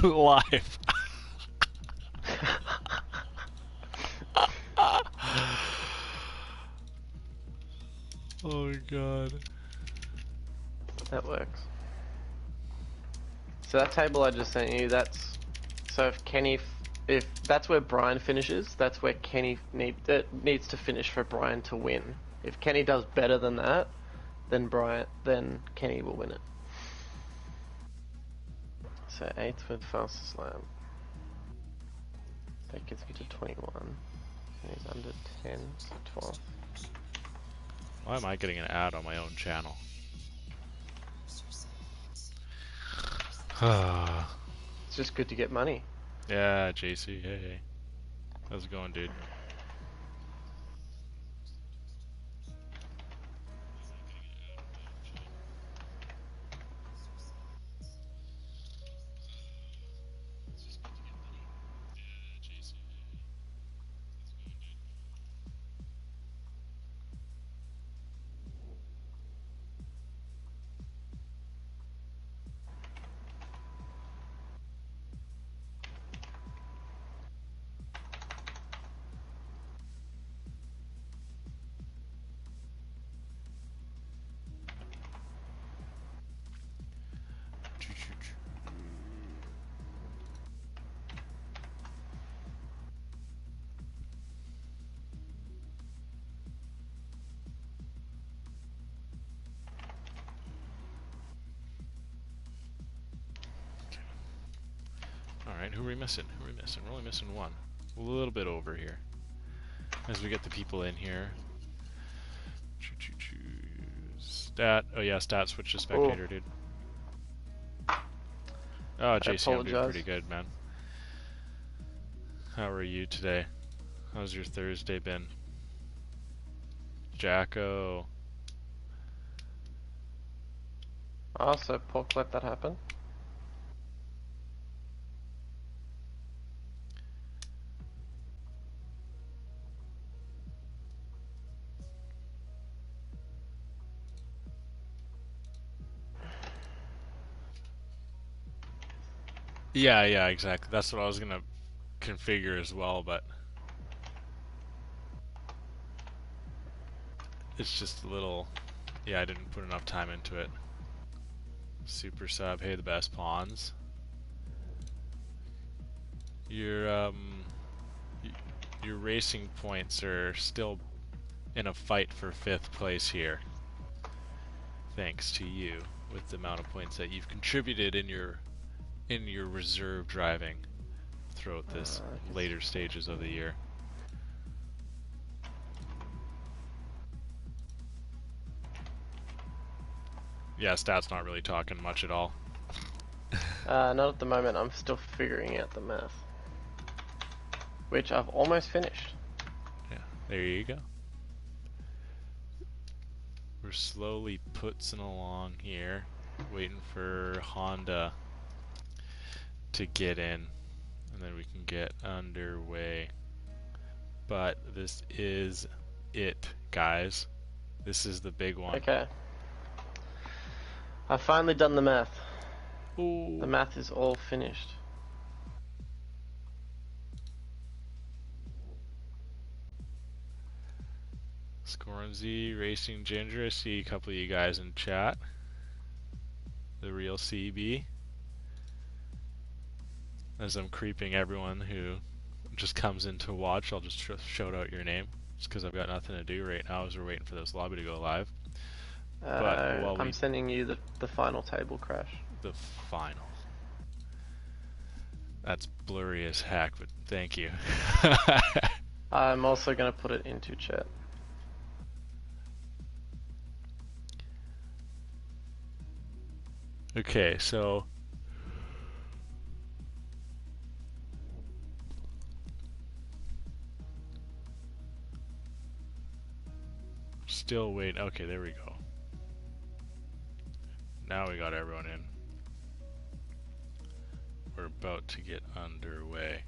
Live. Oh my god. That works. So that table I just sent you, that's... So if Kenny... If that's where Brian finishes, that's where Kenny needs to finish for Brian to win. If Kenny does better than that, then then Kenny will win it. So 8th with fastest lap. That gets me to 21. And he's under 10, so 12. Why am I getting an ad on my own channel? It's just good to get money. Yeah, JC, hey. How's it going, dude? Alright, who are we missing? Who are we missing? We're only missing one. A little bit over here. As we get the people in here. Stat. Oh yeah, stat switch to spectator, dude. Oh, JC, I'm doing pretty good, man. How are you today? How's your Thursday been? Jacko. Oh, so Pork let that happen? Yeah, exactly. That's what I was gonna configure as well, but it's just a little... Yeah, I didn't put enough time into it. Super sub, hey, the best pawns. Your racing points are still in a fight for 5th place here. Thanks to you, with the amount of points that you've contributed in your reserve driving throughout this later stages of the year. Yeah, stat's not really talking much at all. Not at the moment. I'm still figuring out the math, which I've almost finished. Yeah, there you go. We're slowly putzing along here, waiting for Honda to get in, and then we can get underway. But this is it, guys. This is the big one. Okay. I've finally done the math. Ooh. The math is all finished. Scornzy, Racing Ginger, I see a couple of you guys in chat. The real CB. As I'm creeping everyone who just comes in to watch, I'll just shout out your name. Just because I've got nothing to do right now as we're waiting for this lobby to go live. But while I'm sending you the final table crash. The final. That's blurry as heck, but thank you. I'm also going to put it into chat. Okay, so still waiting. Okay, there we go. Now we got everyone in. We're about to get underway.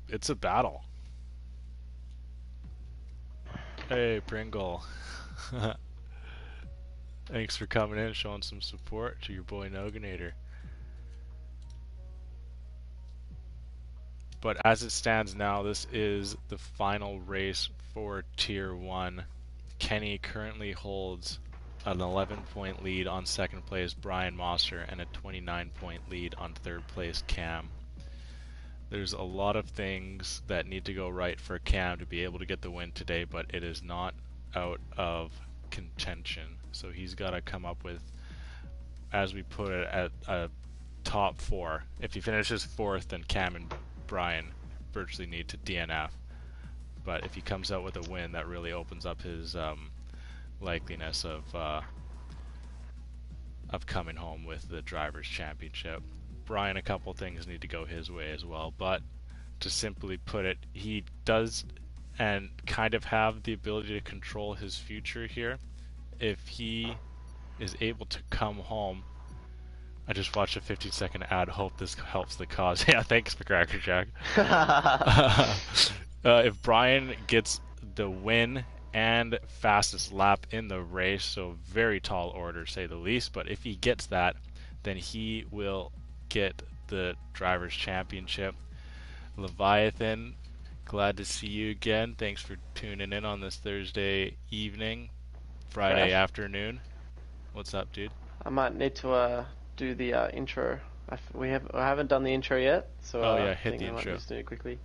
It's a battle. Hey, Pringle. Thanks for coming in, showing some support to your boy Noganator. But as it stands now, this is the final race for Tier 1. Kenny currently holds an 11-point lead on second place Brian Mosser and a 29-point lead on third place Cam. There's a lot of things that need to go right for Cam to be able to get the win today, but it is not out of contention. So he's got to come up with, as we put it, at a top 4. If he finishes 4th, then Cam and Brian virtually need to DNF. But if he comes out with a win, that really opens up his likeliness of coming home with the Drivers Championship. Brian, a couple things need to go his way as well, but to simply put it, he does and kind of have the ability to control his future here. If he is able to come home, I just watched a 15-second ad. Hope this helps the cause. Yeah, thanks for Cracker Jack. If Brian gets the win and fastest lap in the race, so very tall order, say the least, but if he gets that, then he will get the Drivers' Championship. Leviathan, glad to see you again. Thanks for tuning in on this Thursday evening, Friday afternoon. What's up, dude? I might need to do the intro. I haven't done the intro yet, so hit the intro. I might just do it quickly.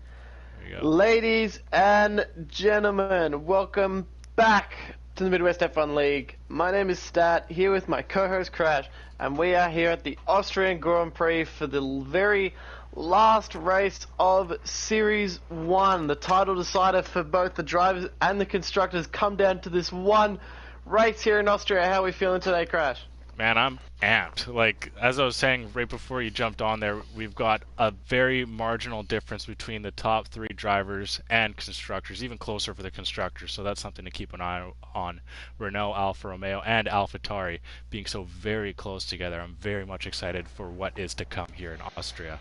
There you go. Ladies and gentlemen, welcome back to the Midwest F1 League. My name is Stat, here with my co-host Crash, and we are here at the Austrian Grand Prix for the very last race of Series 1. The title decider for both the drivers and the constructors come down to this one race here in Austria. How are we feeling today, Crash? Man, I'm amped. Like, as I was saying right before you jumped on there, we've got a very marginal difference between the top 3 drivers and constructors, even closer for the constructors, so that's something to keep an eye on. Renault, Alfa Romeo, and AlphaTauri being so very close together. I'm very much excited for what is to come here in Austria.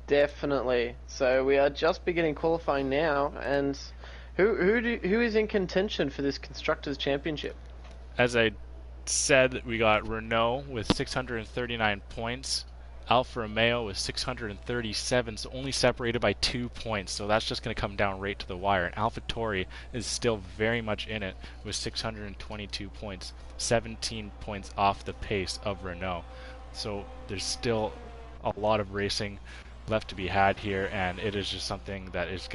Definitely. So we are just beginning qualifying now, and who is in contention for this Constructors' Championship? As I said, we got Renault with 639 points, Alfa Romeo with 637, so only separated by 2 points, so that's just going to come down right to the wire. And AlphaTauri is still very much in it with 622 points, 17 points off the pace of Renault. So there's still a lot of racing left to be had here, and it is just something that is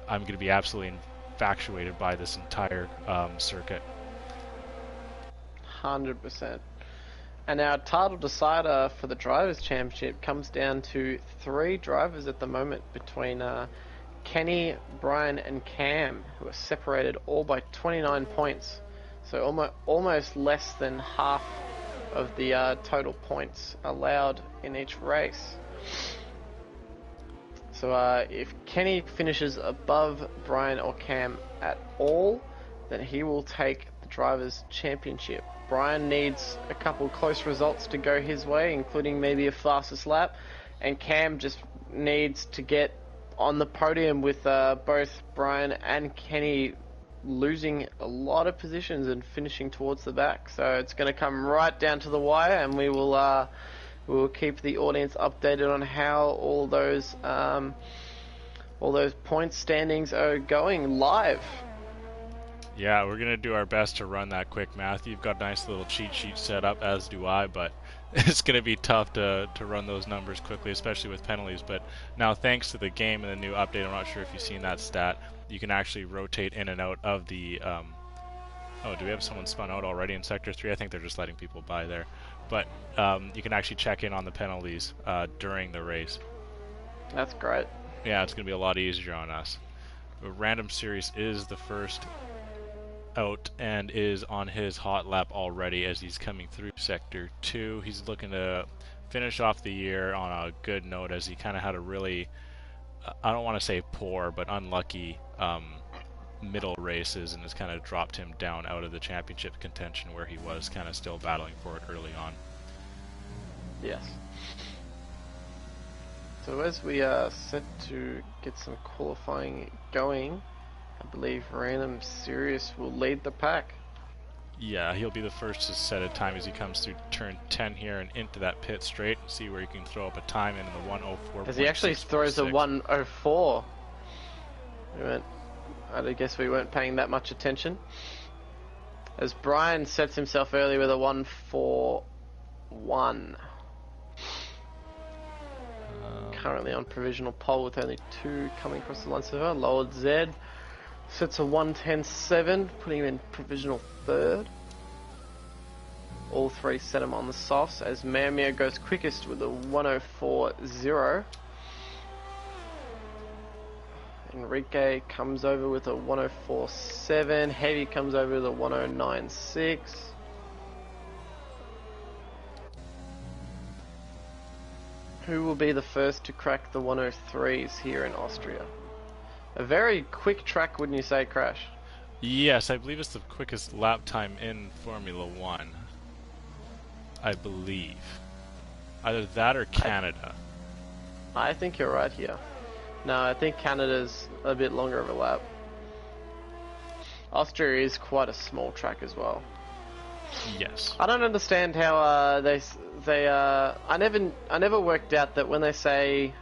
I'm gonna be absolutely infatuated by this entire circuit. 100%. And our title decider for the Drivers' Championship comes down to 3 drivers at the moment between Kenny, Brian, and Cam, who are separated all by 29 points. So almost less than half of the total points allowed in each race. So if Kenny finishes above Brian or Cam at all, then he will take the Drivers' Championship. Brian needs a couple close results to go his way, including maybe a fastest lap, and Cam just needs to get on the podium with both Brian and Kenny losing a lot of positions and finishing towards the back. So it's going to come right down to the wire, and we will keep the audience updated on how all those point standings are going live. Yeah, we're going to do our best to run that quick math. You've got a nice little cheat sheet set up, as do I, but it's going to be tough to run those numbers quickly, especially with penalties. But now, thanks to the game and the new update, I'm not sure if you've seen that stat, you can actually rotate in and out of the... oh, do we have someone spun out already in Sector 3? I think they're just letting people by there. But you can actually check in on the penalties during the race. That's great. Yeah, it's going to be a lot easier on us. The Random Series is the first out and is on his hot lap already as he's coming through Sector 2. He's looking to finish off the year on a good note, as he kind of had a really, I don't want to say poor, but unlucky middle races, and has kind of dropped him down out of the championship contention where he was kind of still battling for it early on. Yes. So as we are set to get some qualifying going, I believe Random Sirius will lead the pack. Yeah, he'll be the first to set a time as he comes through turn 10 here and into that pit straight and see where he can throw up a time in the 104.646. As he actually throws a 104. I guess we weren't paying that much attention. As Brian sets himself early with a 141. Currently on provisional pole with only 2 coming across the line so far. Lord Z sets a 110.7, putting him in provisional 3rd. All 3 set him on the softs as Mamia goes quickest with a 104.0. Enrique comes over with a 104.7. Heavy comes over with a 109.6. Who will be the first to crack the 103s here in Austria? A very quick track, wouldn't you say, Crash? Yes, I believe it's the quickest lap time in Formula 1. I believe. Either that or Canada. I think you're right here. No, I think Canada's a bit longer of a lap. Austria is quite a small track as well. Yes. I don't understand how I never worked out that when they say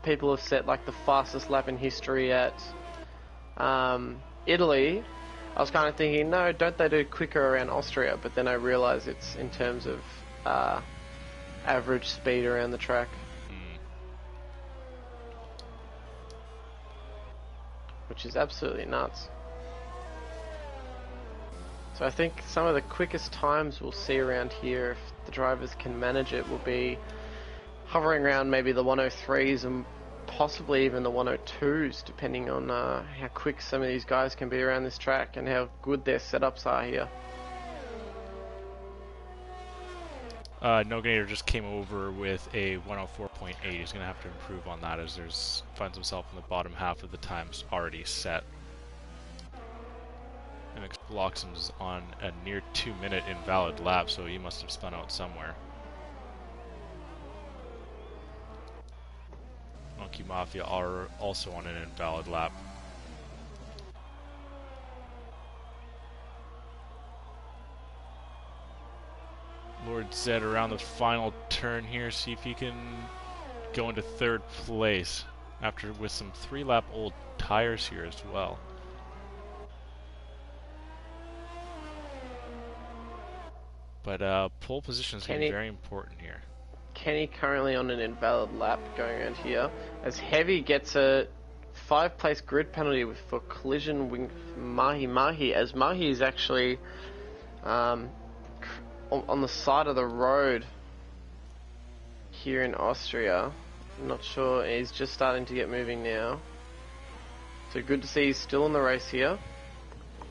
people have set like the fastest lap in history at Italy, I was kind of thinking, no, don't they do quicker around Austria? But then I realised it's in terms of average speed around the track. Which is absolutely nuts. So I think some of the quickest times we'll see around here, if the drivers can manage it, will be hovering around maybe the 103s and possibly even the 102s, depending on how quick some of these guys can be around this track and how good their setups are here. Noganator just came over with a 104.8. He's going to have to improve on that as finds himself in the bottom half of the times already set. And Bloxham's on a near 2-minute invalid lap, so he must have spun out somewhere. Monkey Mafia are also on an invalid lap. Lord Zed around the final turn here, see if he can go into 3rd place with some 3-lap old tires here as well. But pole position is going to be very important here. Kenny currently on an invalid lap going around here, as Heavy gets a 5-place grid penalty for collision with Mahi, as Mahi is actually on the side of the road here in Austria. I'm not sure, he's just starting to get moving now. So good to see he's still in the race here.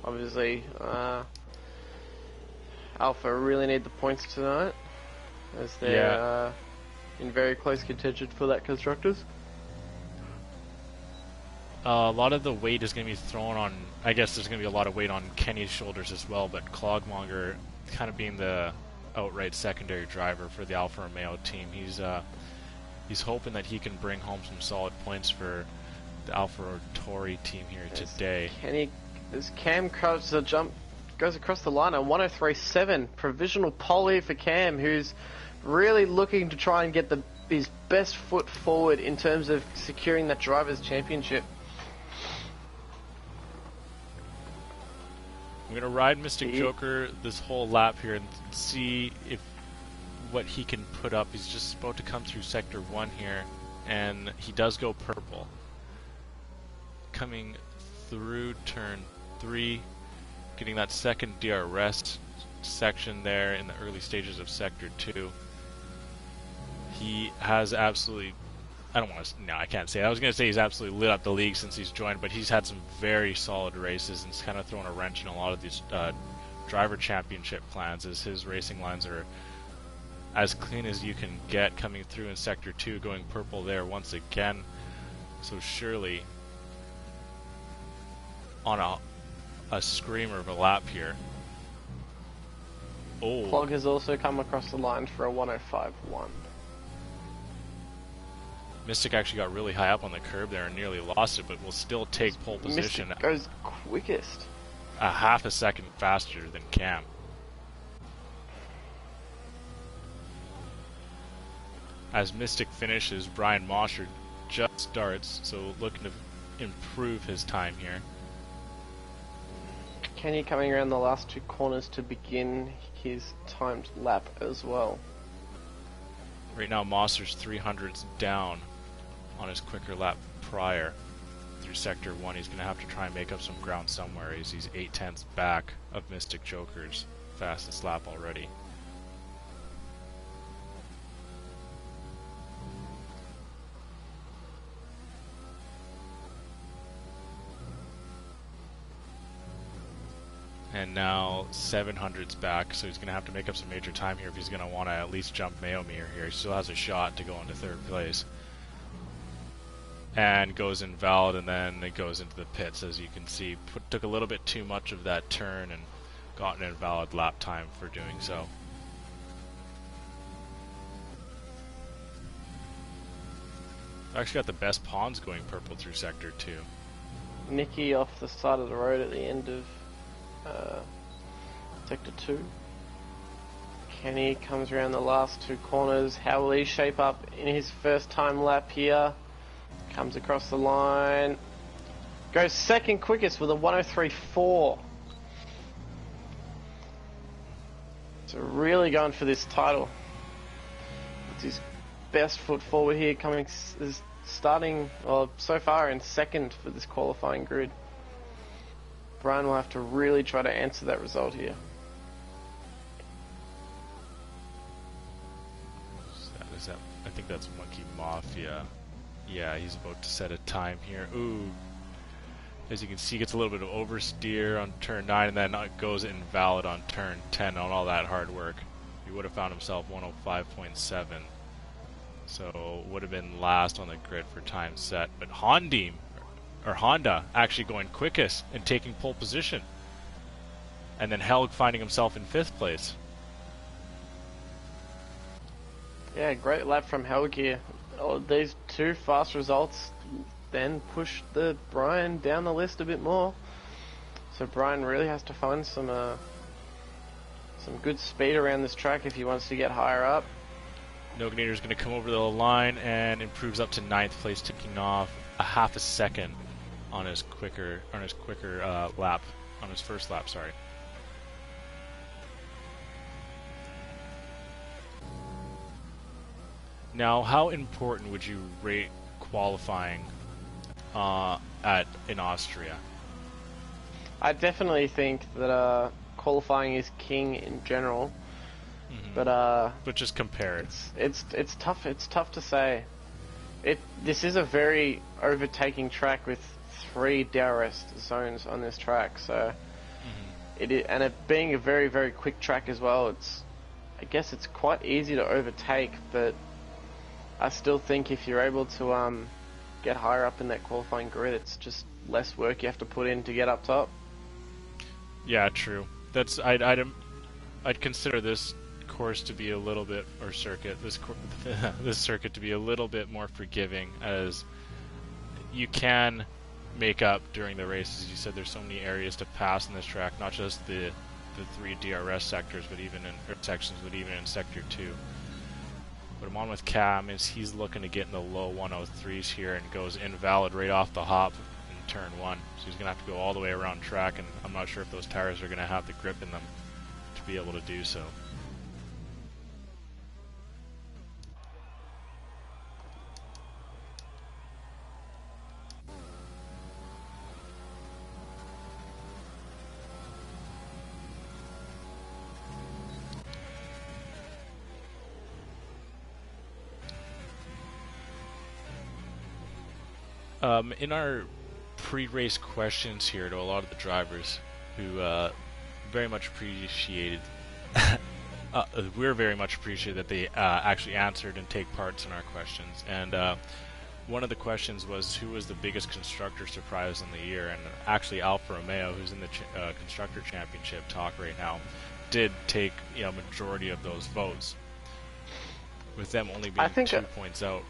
Obviously, Alpha really need the points tonight, as they're in very close contention for that Constructors. A lot of the weight is going to be thrown on, I guess there's going to be a lot of weight on Kenny's shoulders as well, but Clogmonger kind of being the outright secondary driver for the Alfa Romeo team. He's hoping that he can bring home some solid points for the Alfa Tori team here today. As Cam cuts the jump, goes across the line on 103.7, provisional pole here for Cam, who's really looking to try and get his best foot forward in terms of securing that Drivers' Championship. I'm going to ride Mystic Joker this whole lap here and see what he can put up. He's just about to come through Sector 1 here, and he does go purple. Coming through Turn 3, getting that second DRS section there in the early stages of Sector 2. He has absolutely... I can't say. I was going to say he's absolutely lit up the league since he's joined, but he's had some very solid races and it's kind of thrown a wrench in a lot of these driver championship plans, as his racing lines are as clean as you can get coming through in Sector 2, going purple there once again. So surely on a screamer of a lap here. Oh. Clog has also come across the line for a 105.1. Mystic actually got really high up on the curb there and nearly lost it, but will still take pole position. Mystic goes quickest. A half a second faster than Cam. As Mystic finishes, Brian Mosher just starts, so looking to improve his time here. Kenny coming around the last 2 corners to begin his timed lap as well. Right now, Mosser's 300s down on his quicker lap prior through Sector 1. He's going to have to try and make up some ground somewhere, as he's 8/10ths back of Mystic Joker's fastest lap already. And now 700's back, so he's going to have to make up some major time here if he's going to want to at least jump Mayomir here. He still has a shot to go into 3rd place. And goes invalid, and then it goes into the pits, as you can see. Took a little bit too much of that turn and got an invalid lap time for doing so. Actually got the best pawns going purple through Sector 2. Nicky off the side of the road at the end of Sector 2. Kenny comes around the last 2 corners. How will he shape up in his first time lap here? Comes across the line. Goes second quickest with a 103.4. So really going for this title. It's his best foot forward here, starting, well, so far in second for this qualifying grid. Brian will have to really try to answer that result here. I think that's Monkey Mafia. Yeah, he's about to set a time here. Ooh. As you can see, gets a little bit of oversteer on turn 9, and then goes invalid on turn 10 on all that hard work. He would have found himself 105.7. So would have been last on the grid for time set. But Honda actually going quickest and taking pole position. And then Helg finding himself in 5th place. Yeah, great lap from Helg here. Oh, these 2 fast results then push the Brian down the list a bit more. So Brian really has to find some good speed around this track if he wants to get higher up. Noganator's going to come over the line and improves up to 9th place, taking off a half a second on his quicker lap, on his first lap, sorry. Now, how important would you rate qualifying in Austria? I definitely think that qualifying is king in general. But just compare it. It's tough. It's tough to say. This is a very overtaking track with 3 DRS zones on this track. So it being a very, very quick track as well. I guess it's quite easy to overtake, but I still think if you're able to get higher up in that qualifying grid, it's just less work you have to put in to get up top. Yeah, true. I'd consider this course to be a little bit, or circuit, this circuit to be a little bit more forgiving, as you can make up during the race. As you said, there's so many areas to pass in this track, not just the 3 DRS sectors, but even in sections, but even in Sector 2. But I'm on with Cam, as he's looking to get in the low 103s here and goes invalid right off the hop in turn 1. So he's going to have to go all the way around track, and I'm not sure if those tires are going to have the grip in them to be able to do so. In our pre-race questions here to a lot of the drivers who very much appreciated, we're very much appreciated that they actually answered and take parts in our questions. And one of the questions was, who was the biggest constructor surprise in the year? And actually Alfa Romeo, who's in the Constructor Championship talk right now, did take majority of those votes, with them only being 2 points out.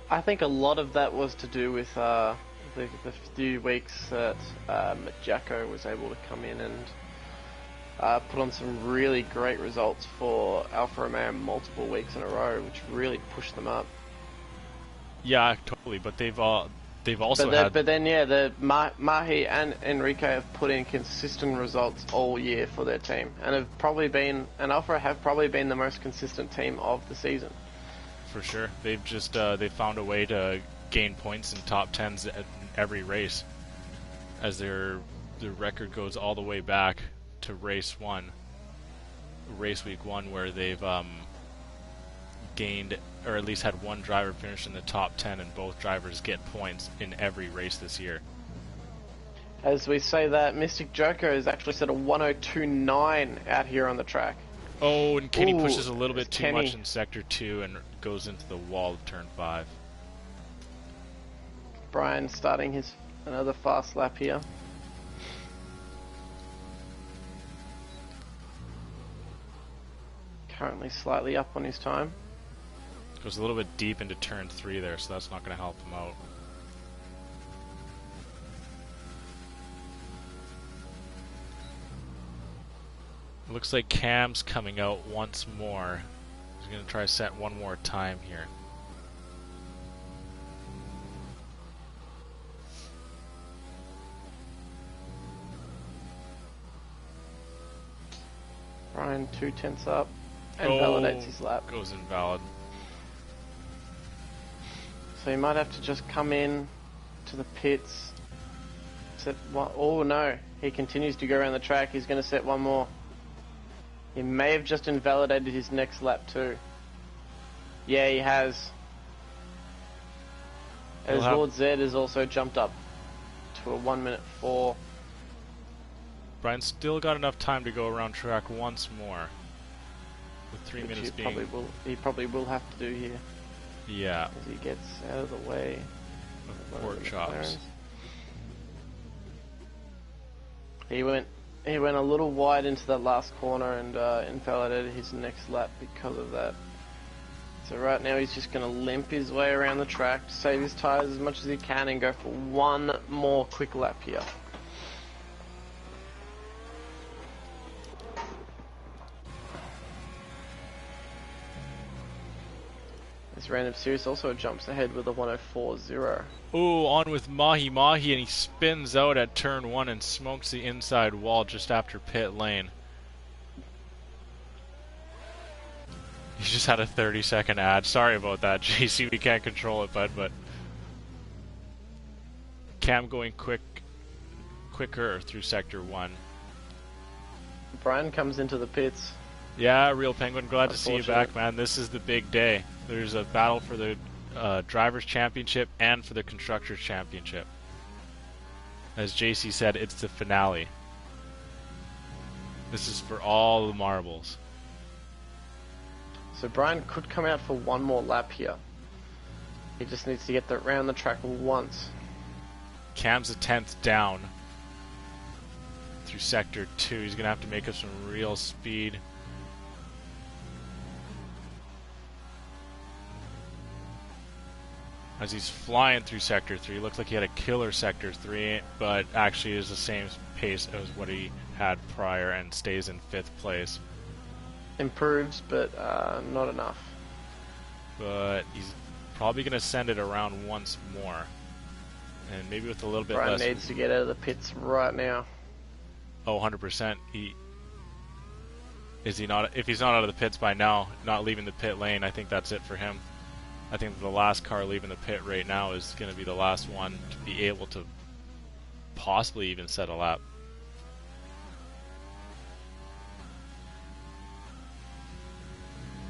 I think a lot of that was to do with the few weeks that Jacko was able to come in and put on some really great results for Alfa Romeo multiple weeks in a row, which really pushed them up. Yeah, totally. But they've also had. But then yeah, the Mahi and Enrique have put in consistent results all year for their team, and Alfa have probably been the most consistent team of the season. For sure, they've just they found a way to gain points in top tens at every race, as their record goes all the way back to race week one, where they've gained, or at least had one driver finish in the top 10, and both drivers get points in every race this year. As we say that, Mystic Joker has actually set a 102.9 out here on the track. Oh, and Kenny pushes a little bit too Kenny much in sector 2 and goes into the wall of turn 5. Brian starting another fast lap here. Currently slightly up on his time. Goes a little bit deep into turn 3 there, so that's not going to help him out. It looks like Cam's coming out once more. He's going to try to set one more time here. Brian 2/10 up and validates his lap. Goes invalid. So he might have to just come in to the pits. Set one. Oh no, he continues to go around the track. He's going to set one more. He may have just invalidated his next lap too. Yeah, he has. As Lord Zed has also jumped up to a 1:04. Brian's still got enough time to go around track once more. With 3 minutes being... He probably will have to do here. Yeah. As he gets out of the way of pork chops. He went a little wide into that last corner and invalidated his next lap because of that. So right now he's just going to limp his way around the track to save his tyres as much as he can and go for one more quick lap here. This random series also jumps ahead with a 104.0. Ooh, on with Mahi, and he spins out at turn 1 and smokes the inside wall just after pit lane. He just had a 30-second ad. Sorry about that, JC. We can't control it, bud, but Cam going quicker through sector 1. Brian comes into the pits. Yeah, Real Penguin, glad to see you back, man. This is the big day. There's a battle for the Drivers Championship and for the Constructors Championship. As JC said, it's the finale. This is for all the marbles. So Brian could come out for one more lap here. He just needs to get round the track once. Cam's a 10th down through sector 2. He's going to have to make up some real speed. As he's flying through sector 3, looks like he had a killer sector 3, but actually is the same pace as what he had prior and stays in 5th place. Improves, but not enough. But he's probably going to send it around once more. And maybe with a little bit less... Brian needs to get out of the pits right now. Oh, 100%. Is he not? If he's not out of the pits by now, not leaving the pit lane, I think that's it for him. I think the last car leaving the pit right now is going to be the last one to be able to possibly even set a lap.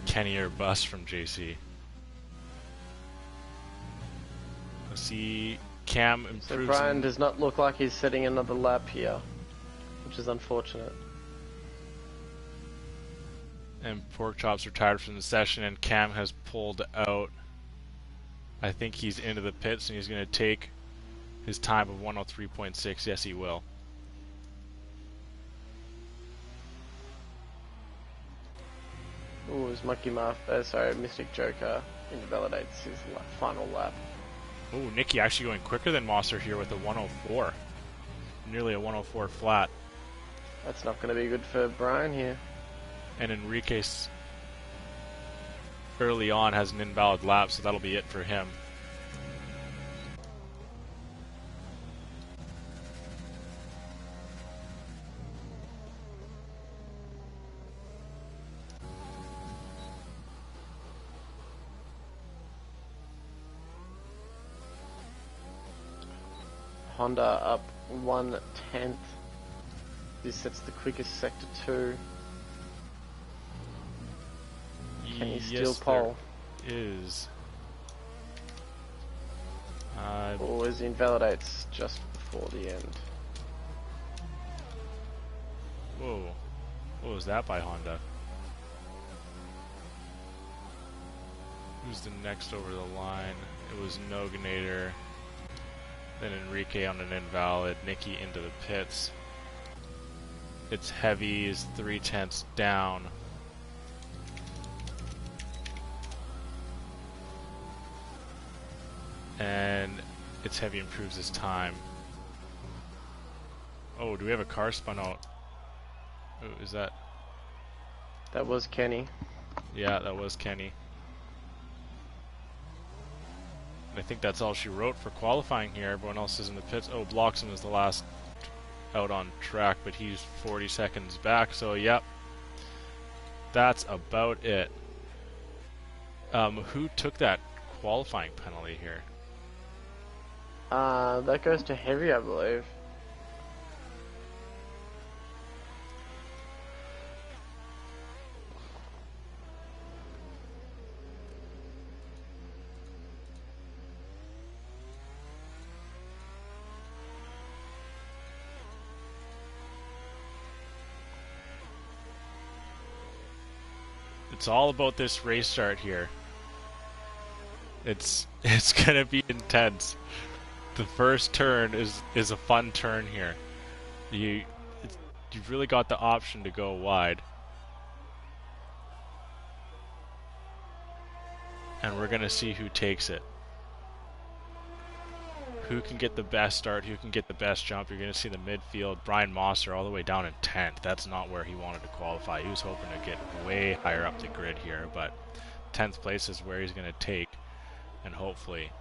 Kenny or bust from JC. Let's see. Cam improves. So Brian does not look like he's setting another lap here, which is unfortunate. And Pork Chops retired from the session, and Cam has pulled out. I think he's into the pits, and he's going to take his time of 103.6. Yes, he will. Ooh, is Mystic Joker invalidates his final lap. Oh, Nicky actually going quicker than Mosser here with a 104. Nearly a 104 flat. That's not going to be good for Brian here. And Enriquez early on has an invalid lap, so that'll be it for him. Honda up 1/10. This sets the quickest sector 2. Can he steal pole? Is. Or is he invalidates just before the end? Whoa. What was that by Honda? Who's the next over the line? It was Noganator. Then Enrique on an invalid. Nicky into the pits. It's heavy, is 3/10 down. And it's heavy improves his time. Oh, do we have a car spun out? Oh, is that? That was Kenny. Yeah, that was Kenny. I think that's all she wrote for qualifying here. Everyone else is in the pits. Oh, Bloxham is the last out on track, but he's 40 seconds back. So, yep. That's about it. Who took that qualifying penalty here? That goes to Heavy, I believe. It's all about this race start here. It's gonna be intense. The first turn is a fun turn here. You've really got the option to go wide, and we're gonna see who takes it. Who can get the best start? Who can get the best jump? You're gonna see the midfield. Brian Mosser all the way down in 10th. That's not where he wanted to qualify. He was hoping to get way higher up the grid here, but 10th place is where he's gonna take, and hopefully,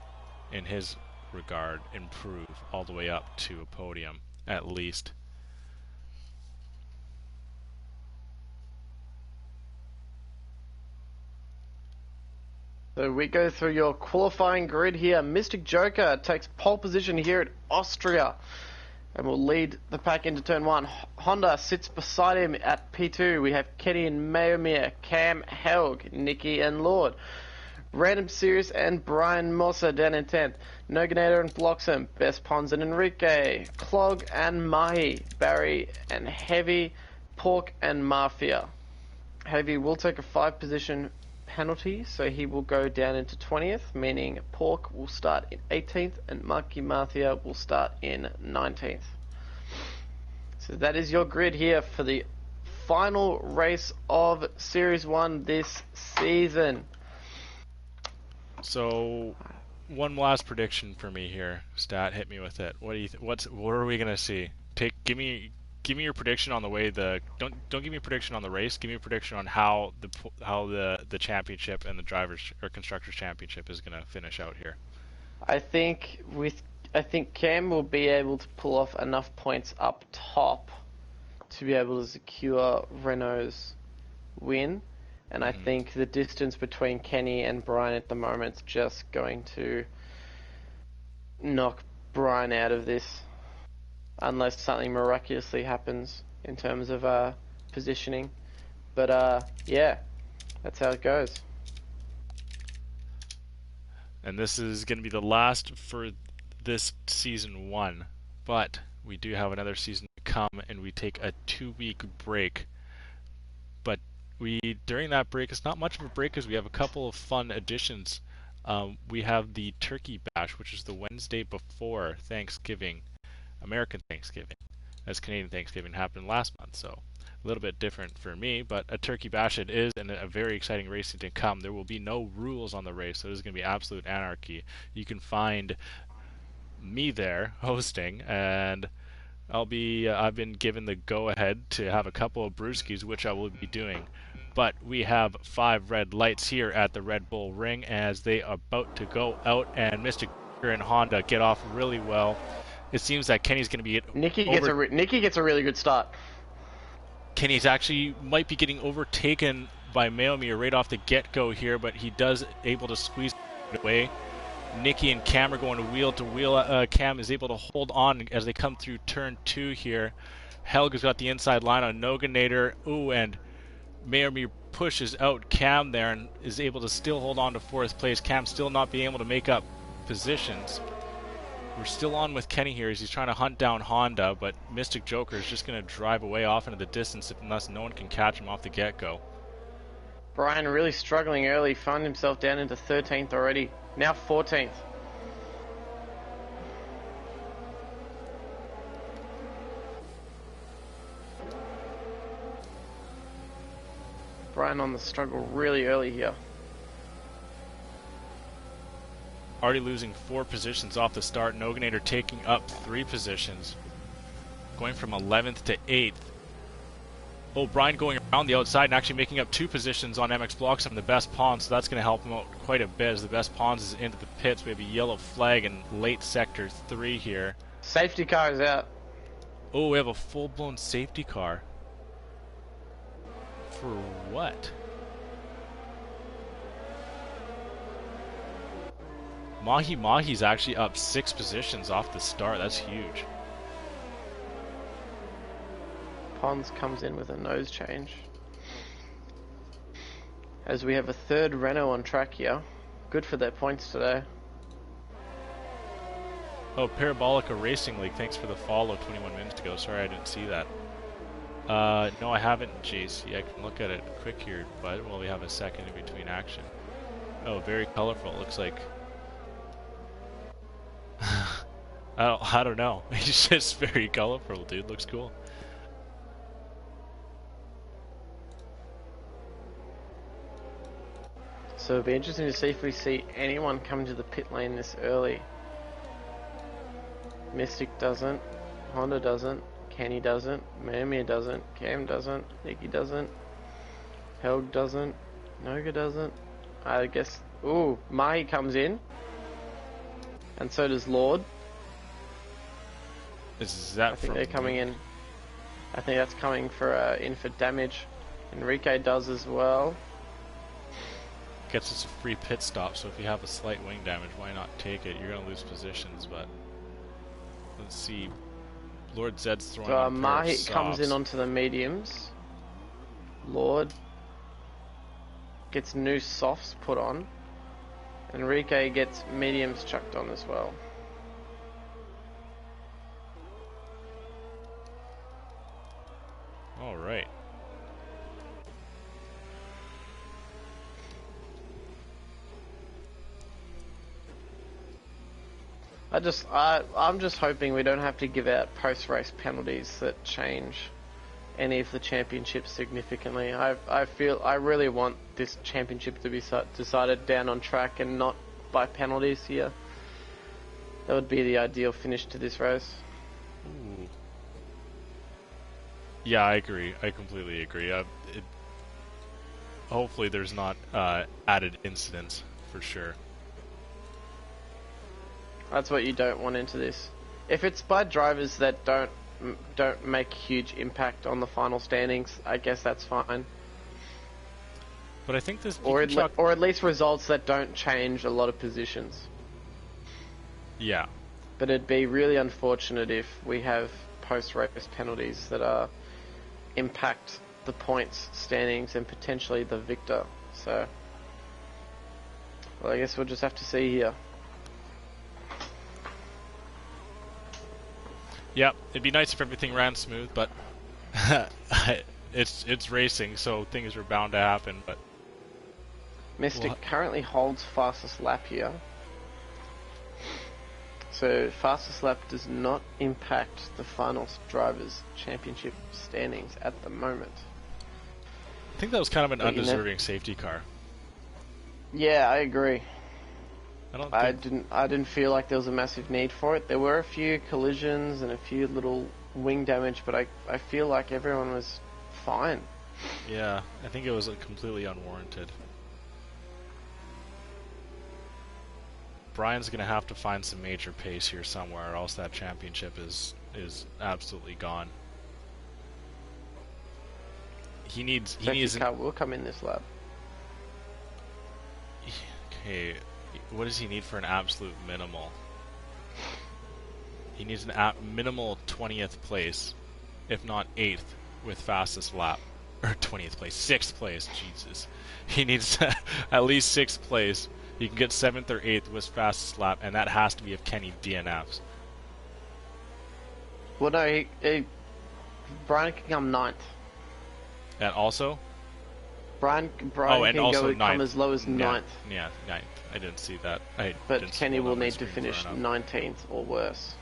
in his regard, improve all the way up to a podium at least. So we go through your qualifying grid here. Mystic Joker takes pole position here at Austria and will lead the pack into turn 1. Honda sits beside him at P2. We have Kenny and Mayomir, Cam, Helg, Nicky and Lord. Random Series and Brian Mossa down in 10th. Noganator and Bloxham, Best Pons and Enrique, Clog and Mahi, Barry and Heavy, Pork and Mafia. Heavy will take a 5-position penalty, so he will go down into 20th, meaning Pork will start in 18th and Marky Mafia will start in 19th. So that is your grid here for the final race of Series 1 this season. So, one last prediction for me here. Stat, hit me with it. What do you? What are we gonna see? Give me your prediction on the way don't give me a prediction on the race. Give me a prediction on how the championship and the drivers or constructors championship is gonna finish out here. I think Cam will be able to pull off enough points up top to be able to secure Renault's win. And I think the distance between Kenny and Brian at the moment is just going to knock Brian out of this, unless something miraculously happens in terms of positioning. But yeah, that's how it goes. And this is going to be the last for this season 1, but we do have another season to come, and we take a 2-week break. But during that break, it's not much of a break because we have a couple of fun additions. We have the Turkey Bash, which is the Wednesday before Thanksgiving, American Thanksgiving, as Canadian Thanksgiving happened last month. So A little bit different for me, but a turkey bash it is, and a very exciting racing to come. There will be no rules on the race, so it is going to be absolute anarchy. You can find me there hosting, and I've been given the go-ahead to have a couple of brewskis, which I will be doing. But we have 5 red lights here at the Red Bull Ring as they are about to go out, and Mr. and Honda get off really well. It seems that Kenny's going to be Nicky gets a really good start. Kenny's actually might be getting overtaken by Maomir right off the get-go here, but he does able to squeeze it away. Nicky and Cam are going to wheel. Cam is able to hold on as they come through turn 2 here. Helga's got the inside line on Noganator. Ooh, and Maomir pushes out Cam there and is able to still hold on to 4th place. Cam still not being able to make up positions. We're still on with Kenny here as he's trying to hunt down Honda, but Mystic Joker is just going to drive away off into the distance unless no one can catch him off the get-go. Brian really struggling early, found himself down into 13th already. Now 14th. Brian on the struggle really early here. Already losing 4 positions off the start. Noganator taking up 3 positions. Going from 11th to 8th. Oh, Brian going around the outside and actually making up 2 positions on MX Blocks on the best pawn, so that's going to help him out quite a bit as the best pawns is into the pits. We have a yellow flag in late sector 3 here. Safety car is out. Oh, we have a full-blown safety car. For what? Mahi's actually up 6 positions off the start. That's huge. Pons comes in with a nose change. As we have a 3rd Renault on track here. Good for their points today. Oh, Parabolica Racing League, thanks for the follow 21 minutes ago. Sorry I didn't see that. No, I haven't, JC. I can look at it quick here, but well, we have a second in between action. Oh, very colorful. It looks like... I don't know. He's just very colorful, dude. Looks cool. So it'll be interesting to see if we see anyone come to the pit lane this early. Mystic doesn't, Honda doesn't, Kenny doesn't, Maomir doesn't, Cam doesn't, Nicky doesn't, Helg doesn't, Noga doesn't. I guess, ooh, Mahi comes in. And so does Lord. Is that I think they're coming in. I think that's coming for in for damage. Enrique does as well. Gets us a free pit stop, so if you have a slight wing damage, why not take it? You're going to lose positions, but let's see. Lord Zed's throwing on a pair Mahi of comes in softs. onto the mediums. Lord gets new softs put on. Enrique gets mediums chucked on as well. All right. I'm just hoping we don't have to give out post-race penalties that change any of the championships significantly. I really want this championship to be decided down on track and not by penalties here. That would be the ideal finish to this race. Ooh. Yeah, I agree. I completely agree. Hopefully there's not added incidents, for sure. That's what you don't want into this. If it's by drivers that don't make huge impact on the final standings, I guess that's fine. But I think this... Or at least results that don't change a lot of positions. Yeah. But it'd be really unfortunate if we have post-race penalties that impact the points standings and potentially the victor. So, well, I guess we'll just have to see here. Yeah, it'd be nice if everything ran smooth, but it's racing, so things are bound to happen. But Mystic currently holds fastest lap here. So fastest lap does not impact the final drivers' championship standings at the moment. I think that was kind of an But undeserving safety car. Yeah, I agree. I I didn't feel like there was a massive need for it. There were a few collisions and a few little wing damage, but I feel like everyone was fine. Yeah, I think it was completely unwarranted. Brian's going to have to find some major pace here somewhere, or else that championship is absolutely gone. He needs car will come in this lap. Okay, what does he need for an absolute minimal? He needs an minimal 20th place, if not 8th, with fastest lap. Or 20th place, 6th place, Jesus. He needs at least 6th place. He can get 7th or 8th with fastest lap, and that has to be if Kenny DNFs. Well, no, Brian can come 9th. And also? Brian and can also come as low as 9th. Yeah, 9th. I didn't see that. But Kenny will need to finish 19th or worse.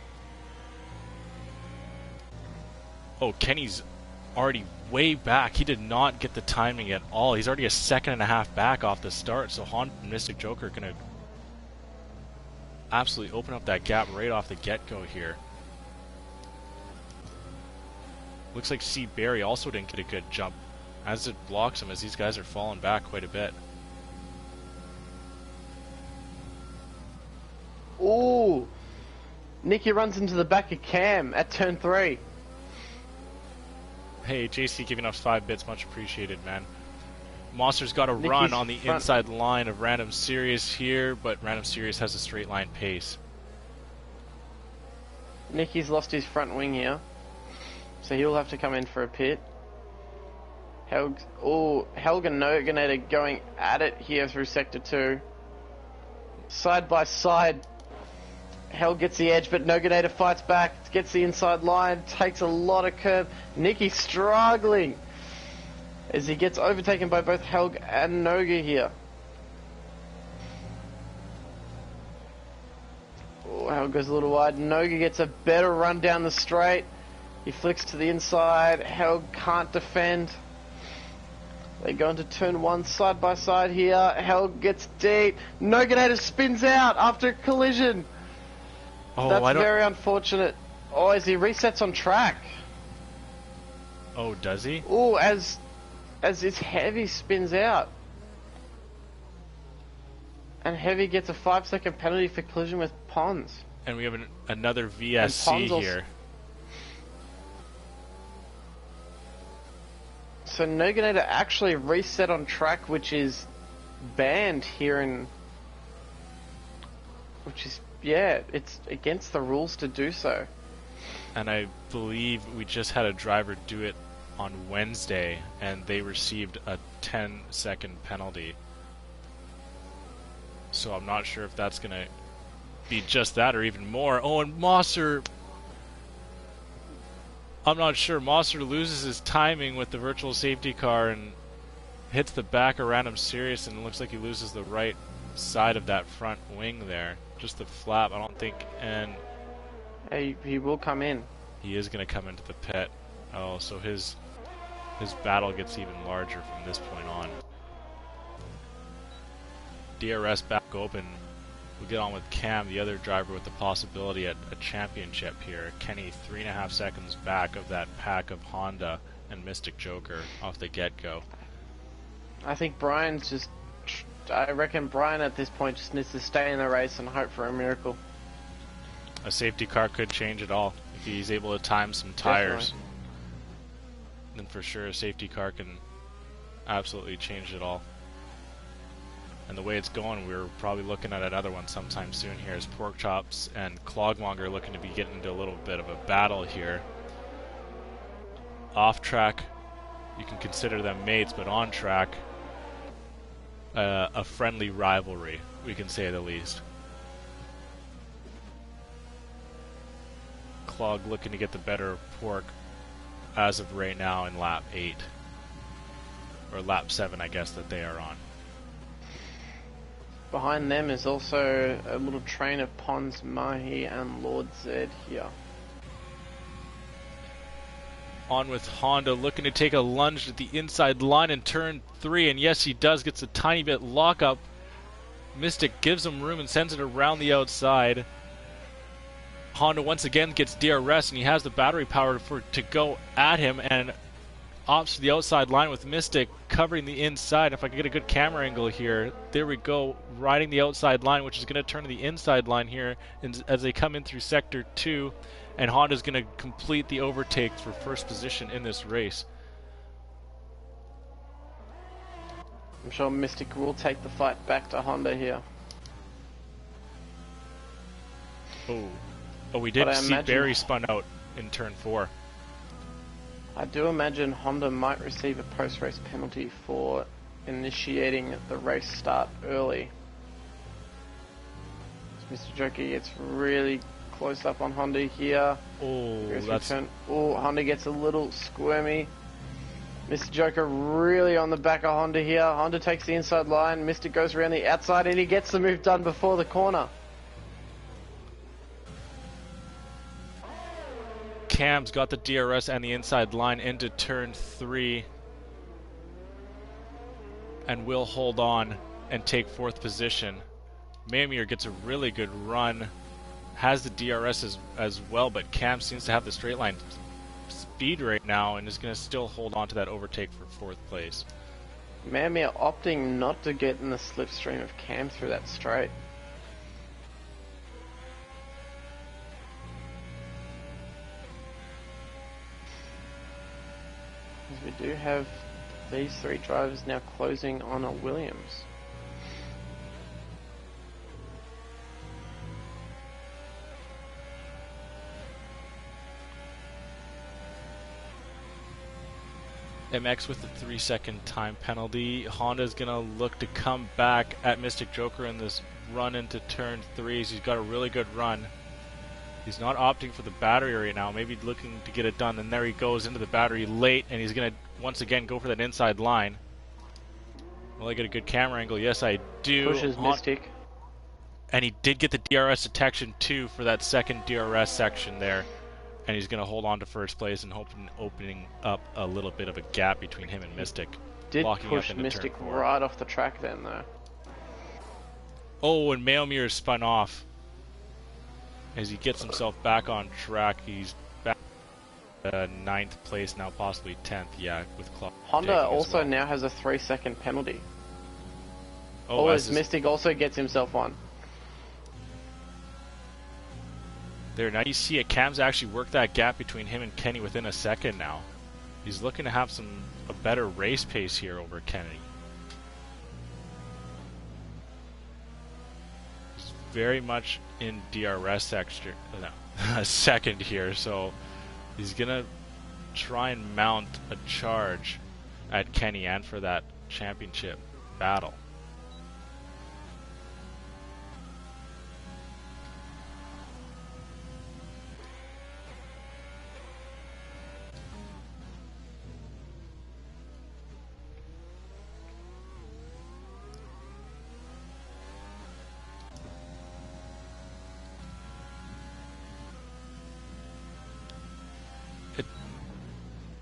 Oh, Kenny's already way back. He did not get the timing at all. He's already a second and a half back off the start, so Honda and Mystic Joker are going to absolutely open up that gap right off the get-go here. Looks like C. Barry also didn't get a good jump, as it blocks him, as these guys are falling back quite a bit. Ooh! Nicky runs into the back of Cam at turn 3. Hey, JC giving us 5 bits, much appreciated, man. Monster's got a run on the inside line of Random Serious here, but Random Serious has a straight line pace. Nicky's lost his front wing here, so he'll have to come in for a pit. Helga Nogonator going at it here through sector 2. Side by side. Hell gets the edge, but Nogonator fights back, gets the inside line, takes a lot of curb. Nicky struggling as he gets overtaken by both Helg and Noga here. Oh, Helg goes a little wide. Noga gets a better run down the straight. He flicks to the inside. Helg can't defend. They go into turn 1 side by side here. Helg gets deep. Nogonator spins out after a collision. Oh, that's very unfortunate. Oh, as he resets on track. Oh, does he? Oh, as this Heavy spins out. And Heavy gets a 5-second penalty for collision with Pons. And we have another VSC here. So Nogonator actually reset on track, which is banned here in... Which is... Yeah, it's against the rules to do so. And I believe we just had a driver do it on Wednesday, and they received a 10-second penalty. So I'm not sure if that's going to be just that or even more. Oh, and Mosser... I'm not sure. Mosser loses his timing with the virtual safety car and hits the back of Random Serious, and it looks like he loses the right side of that front wing there. Just the flap, I don't think, and... He will come in. He is going to come into the pit. Oh, so his battle gets even larger from this point on. DRS back open. We'll get on with Cam, the other driver with the possibility at a championship here. Kenny 3.5 seconds back of that pack of Honda and Mystic Joker off the get-go. I think Brian's just... I reckon Brian at this point just needs to stay in the race and hope for a miracle. A safety car could change it all. If he's able to time some tires, then for sure a safety car can absolutely change it all. And the way it's going, we're probably looking at another one sometime soon here, as Pork Chops and Clogmonger looking to be getting into a little bit of a battle here. Off track, you can consider them mates, but on track, a friendly rivalry, we can say the least. Clog looking to get the better of Pork as of right now in lap 8. Or lap 7, I guess, that they are on. Behind them is also a little train of Pons, Mahi, and Lord Zed here. On with Honda, looking to take a lunge at the inside line in turn 3, and yes, he does. Gets a tiny bit lockup. Mystic gives him room and sends it around the outside. Honda once again gets DRS, and he has the battery power to go at him, and opts for the outside line with Mystic covering the inside. If I can get a good camera angle here, there we go, riding the outside line, which is going to turn to the inside line here as they come in through Sector 2, and Honda's going to complete the overtake for first position in this race. I'm sure Mystic will take the fight back to Honda here. Oh, we did see Barry spun out in turn 4. I do imagine Honda might receive a post-race penalty for initiating the race start early. Mr. Joker gets really close up on Honda here. Honda gets a little squirmy. Mr. Joker really on the back of Honda here. Honda takes the inside line. Mystic goes around the outside and he gets the move done before the corner. Cam's got the DRS and the inside line into turn 3 and will hold on and take 4th position. Mamir gets a really good run, has the DRS as well, but Cam seems to have the straight line speed right now and is going to still hold on to that overtake for 4th place. Mamir opting not to get in the slipstream of Cam through that straight. We do have these 3 drivers now closing on a Williams. MX with the 3-second time penalty. Honda's going to look to come back at Mystic Joker in this run into turn 3. He's got a really good run. He's not opting for the battery right now, maybe looking to get it done, and there he goes into the battery late, and he's going to once again go for that inside line. Will I get a good camera angle? Yes, I do. Pushes Mystic. And he did get the DRS detection too for that second DRS section there, and he's going to hold on to first place and opening up a little bit of a gap between him and Mystic. Did push Mystic right off the track then, though. Oh, and Mailmere spun off. As he gets himself back on track, he's back 9th place now, possibly 10th, yeah, with clock. Honda also now has a 3-second penalty. Oh, as Mystic also gets himself on. There, now you see it. Cam's actually worked that gap between him and Kenny within a second now. He's looking to have a better race pace here over Kenny. He's very much in DRS second here, so he's gonna try and mount a charge at Kenny and for that championship battle.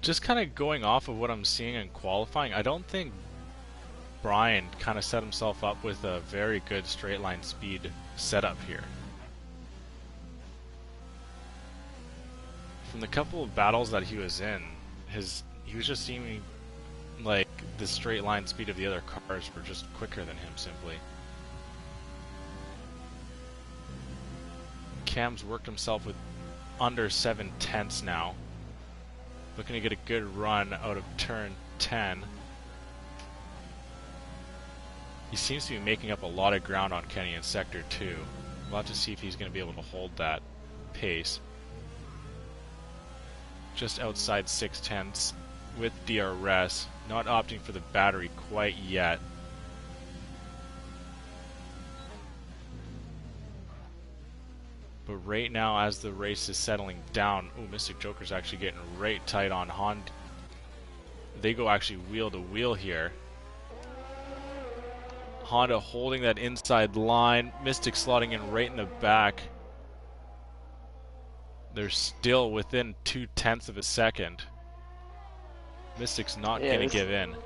Just kind of going off of what I'm seeing in qualifying, I don't think Brian kind of set himself up with a very good straight line speed setup here. From the couple of battles that he was in, he was just seeming like the straight line speed of the other cars were just quicker than him simply. Cam's worked himself with under 7/10 now. Looking to get a good run out of turn 10. He seems to be making up a lot of ground on Kenny in Sector 2. We'll have to see if he's going to be able to hold that pace. Just outside 6/10 with DRS. Not opting for the battery quite yet. But right now, as the race is settling down, Mystic Joker's actually getting right tight on Honda. They go actually wheel to wheel here. Honda holding that inside line. Mystic slotting in right in the back. They're still within 0.2 of a second. Mystic's not going to give in.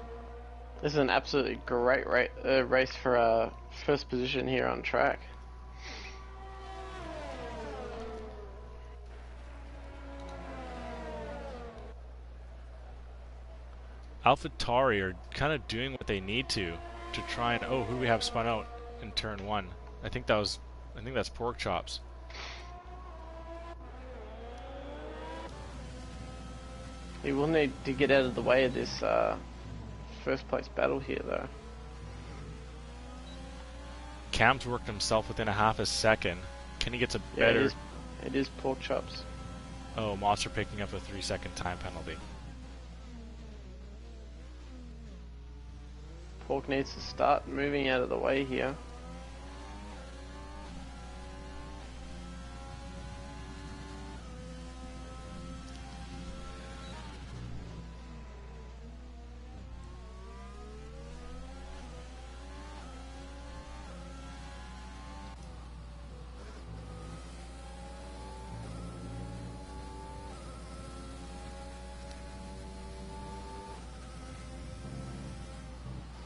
This is an absolutely great race for first position here on track. AlphaTauri are kind of doing what they need to try and... Oh, who do we have spun out in turn 1? I think that's Pork Chops. He will need to get out of the way of this first place battle here, though. Cam's worked himself within a half a second. Kenny gets a better... It is Pork Chops. Oh, Monster picking up a 3-second time penalty. Pork needs to start moving out of the way here.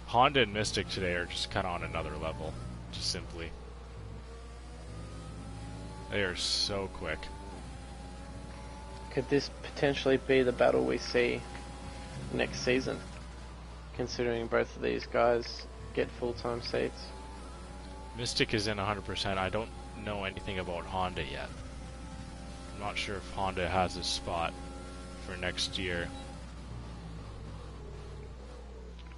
Honda and Mystic today are just kind of on another level, just simply. They are so quick. Could this potentially be the battle we see next season, considering both of these guys get full-time seats? Mystic is in 100%. I don't know anything about Honda yet. I'm not sure if Honda has a spot for next year.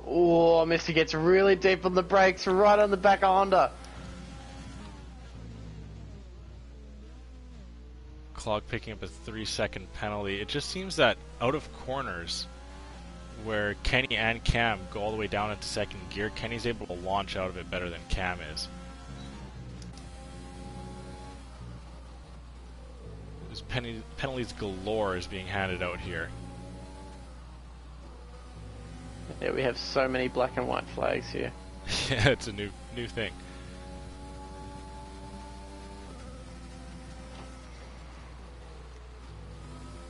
Oh, Misty gets really deep on the brakes, right on the back of Honda. Clog picking up a 3-second penalty. It just seems that out of corners, where Kenny and Cam go all the way down into second gear, Kenny's able to launch out of it better than Cam is. There's penalties galore is being handed out here. Yeah, we have so many black and white flags here. Yeah, it's a new thing.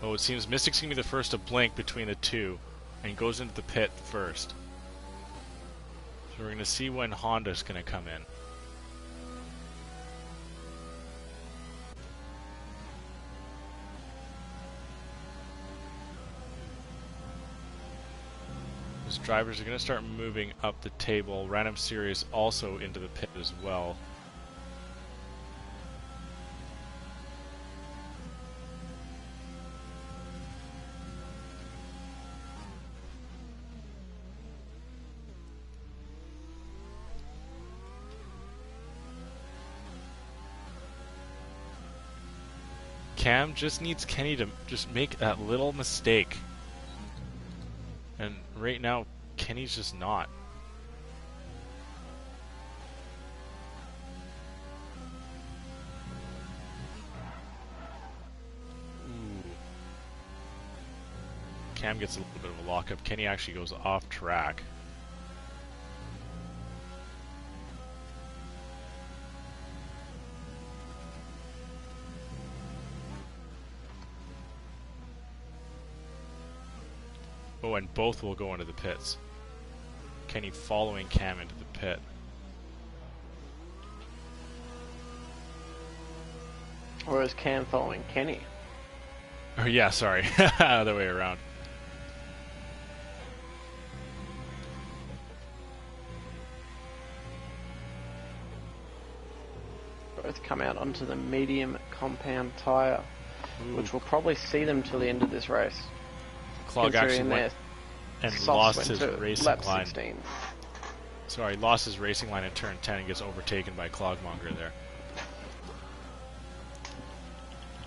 Oh, it seems Mystic's gonna be the first to blink between the two, and he goes into the pit first. So we're gonna see when Honda's gonna come in. Drivers are going to start moving up the table. Random Series also into the pit as well. Cam just needs Kenny to just make that little mistake. And right now, Kenny's just not. Ooh. Cam gets a little bit of a lockup. Kenny actually goes off track. Oh, and both will go into the pits. Kenny following Cam into the pit. Or is Cam following Kenny? Oh yeah, sorry. Other way around. Both come out onto the medium compound tyre, which will probably see them till the end of this race. Clog actually went and lost his racing line. 16. Sorry, lost his racing line in turn 10 and gets overtaken by Clogmonger there.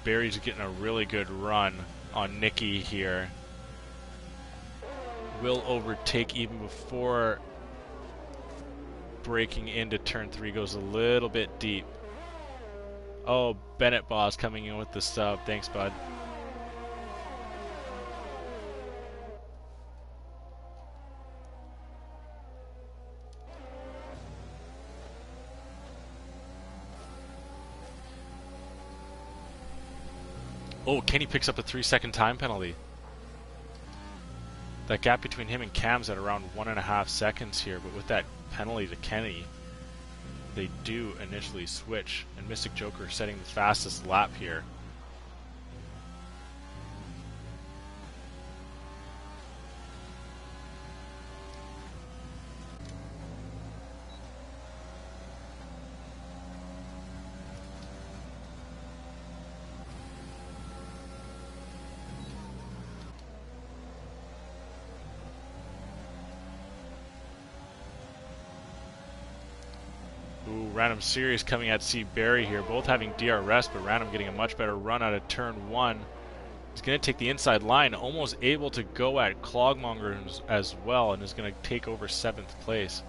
Barry's getting a really good run on Nicky here. Will overtake even before breaking into turn 3, goes a little bit deep. Oh, Bennett Boss coming in with the sub. Thanks, bud. Oh, Kenny picks up a 3-second time penalty. That gap between him and Cam's at around 1.5 seconds here, but with that penalty to Kenny, they do initially switch, and Mystic Joker setting the fastest lap here. Ooh, Random Series coming at C. Barry here, both having DRS, but Random getting a much better run out of turn 1. He's going to take the inside line, almost able to go at Clogmonger as well, and is going to take over 7th place.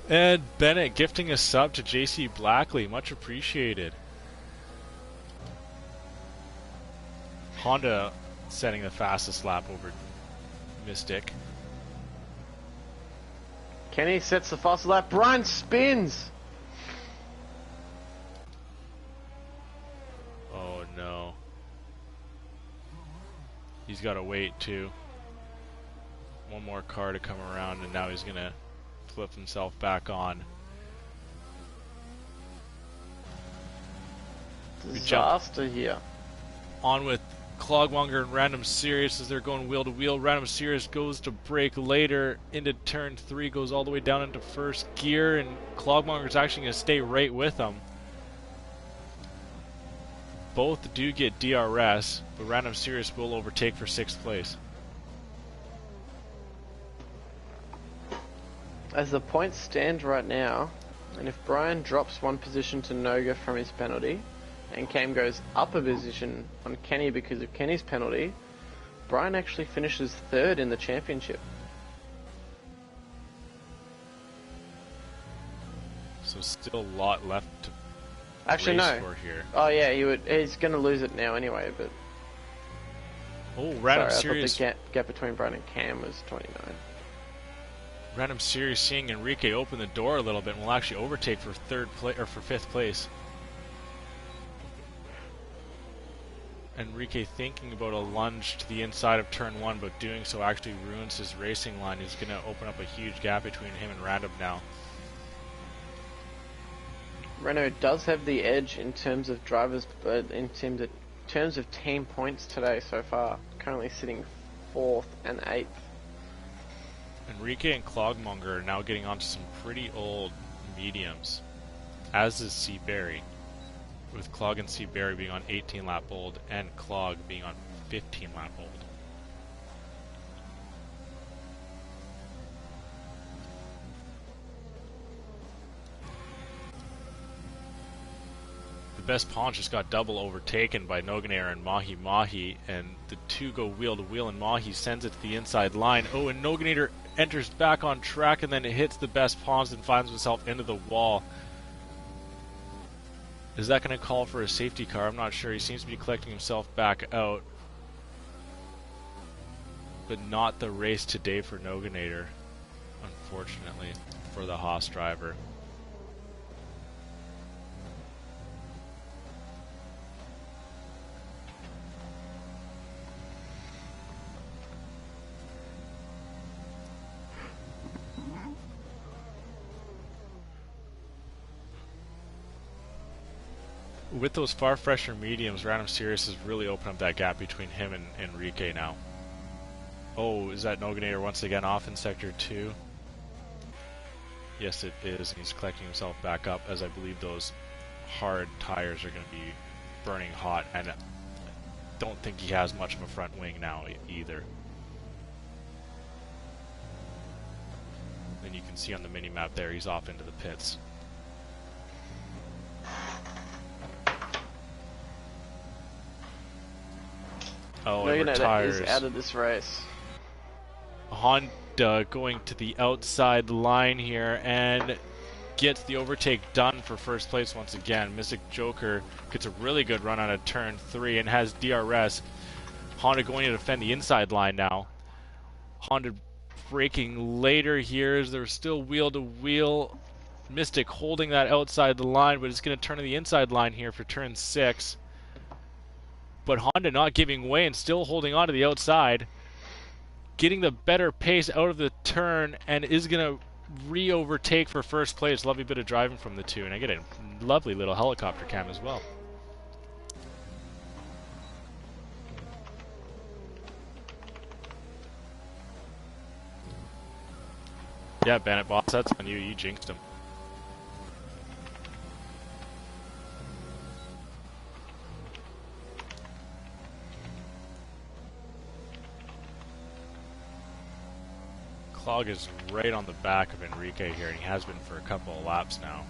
And Bennett gifting a sub to JC Blackley, much appreciated. Honda setting the fastest lap over Mystic. Kenny sets the fastest lap. Brian spins. Oh no. He's got to wait too. One more car to come around, and now he's going to flip himself back on. Disaster here. On with Clogmonger and Random Serious as they're going wheel to wheel. Random Serious goes to brake later into turn 3, goes all the way down into first gear, and Clogmonger's actually going to stay right with him. Both do get DRS, but Random Serious will overtake for 6th place. As the points stand right now, and if Brian drops 1 position to Noga from his penalty, and Cam goes up a position on Kenny because of Kenny's penalty, Brian actually finishes 3rd in the championship. So still a lot left to actually race no. for here. Oh yeah, he's going to lose it now anyway, but... Oh, Random Sorry, Serious. I thought the gap between Brian and Cam was 29. Random Series seeing Enrique open the door a little bit and will actually overtake for 5th place. Enrique thinking about a lunge to the inside of turn 1, but doing so actually ruins his racing line. He's going to open up a huge gap between him and Random now. Renault does have the edge in terms of drivers, but in terms of team points today so far, currently sitting 4th and 8th. Enrique and Clogmonger are now getting onto some pretty old mediums, as is C. Barry, with Clog and C. Barry being on 18 lap old and Clog being on 15 lap old. The best pawn just got double overtaken by Noganair and Mahi Mahi, and the two go wheel to wheel, and Mahi sends it to the inside line. Oh, and Noganator enters back on track and then it hits the best pawns and finds himself into the wall. Is that going to call for a safety car? I'm not sure. He seems to be collecting himself back out. But not the race today for Noganator, unfortunately, for the Haas driver. With those far fresher mediums, Random Serious has really opened up that gap between him and Enrique now. Oh, is that Noganator once again off in Sector 2? Yes, it is. He's collecting himself back up, as I believe those hard tires are going to be burning hot, and I don't think he has much of a front wing now either. And you can see on the mini-map there, he's off into the pits. Oh, and retires. Is out of this race. Honda going to the outside line here, and gets the overtake done for first place once again. Mystic Joker gets a really good run on a turn 3 and has DRS. Honda going to defend the inside line now. Honda braking later here as they're still wheel to wheel. Mystic holding that outside the line, but it's going to turn to the inside line here for turn 6. But Honda not giving way and still holding on to the outside. Getting the better pace out of the turn and is going to re-overtake for first place. Lovely bit of driving from the two, and I get a lovely little helicopter cam as well. Yeah, Bennett boss, that's on you. You jinxed him. Clog is right on the back of Enrique here, and he has been for a couple of laps now.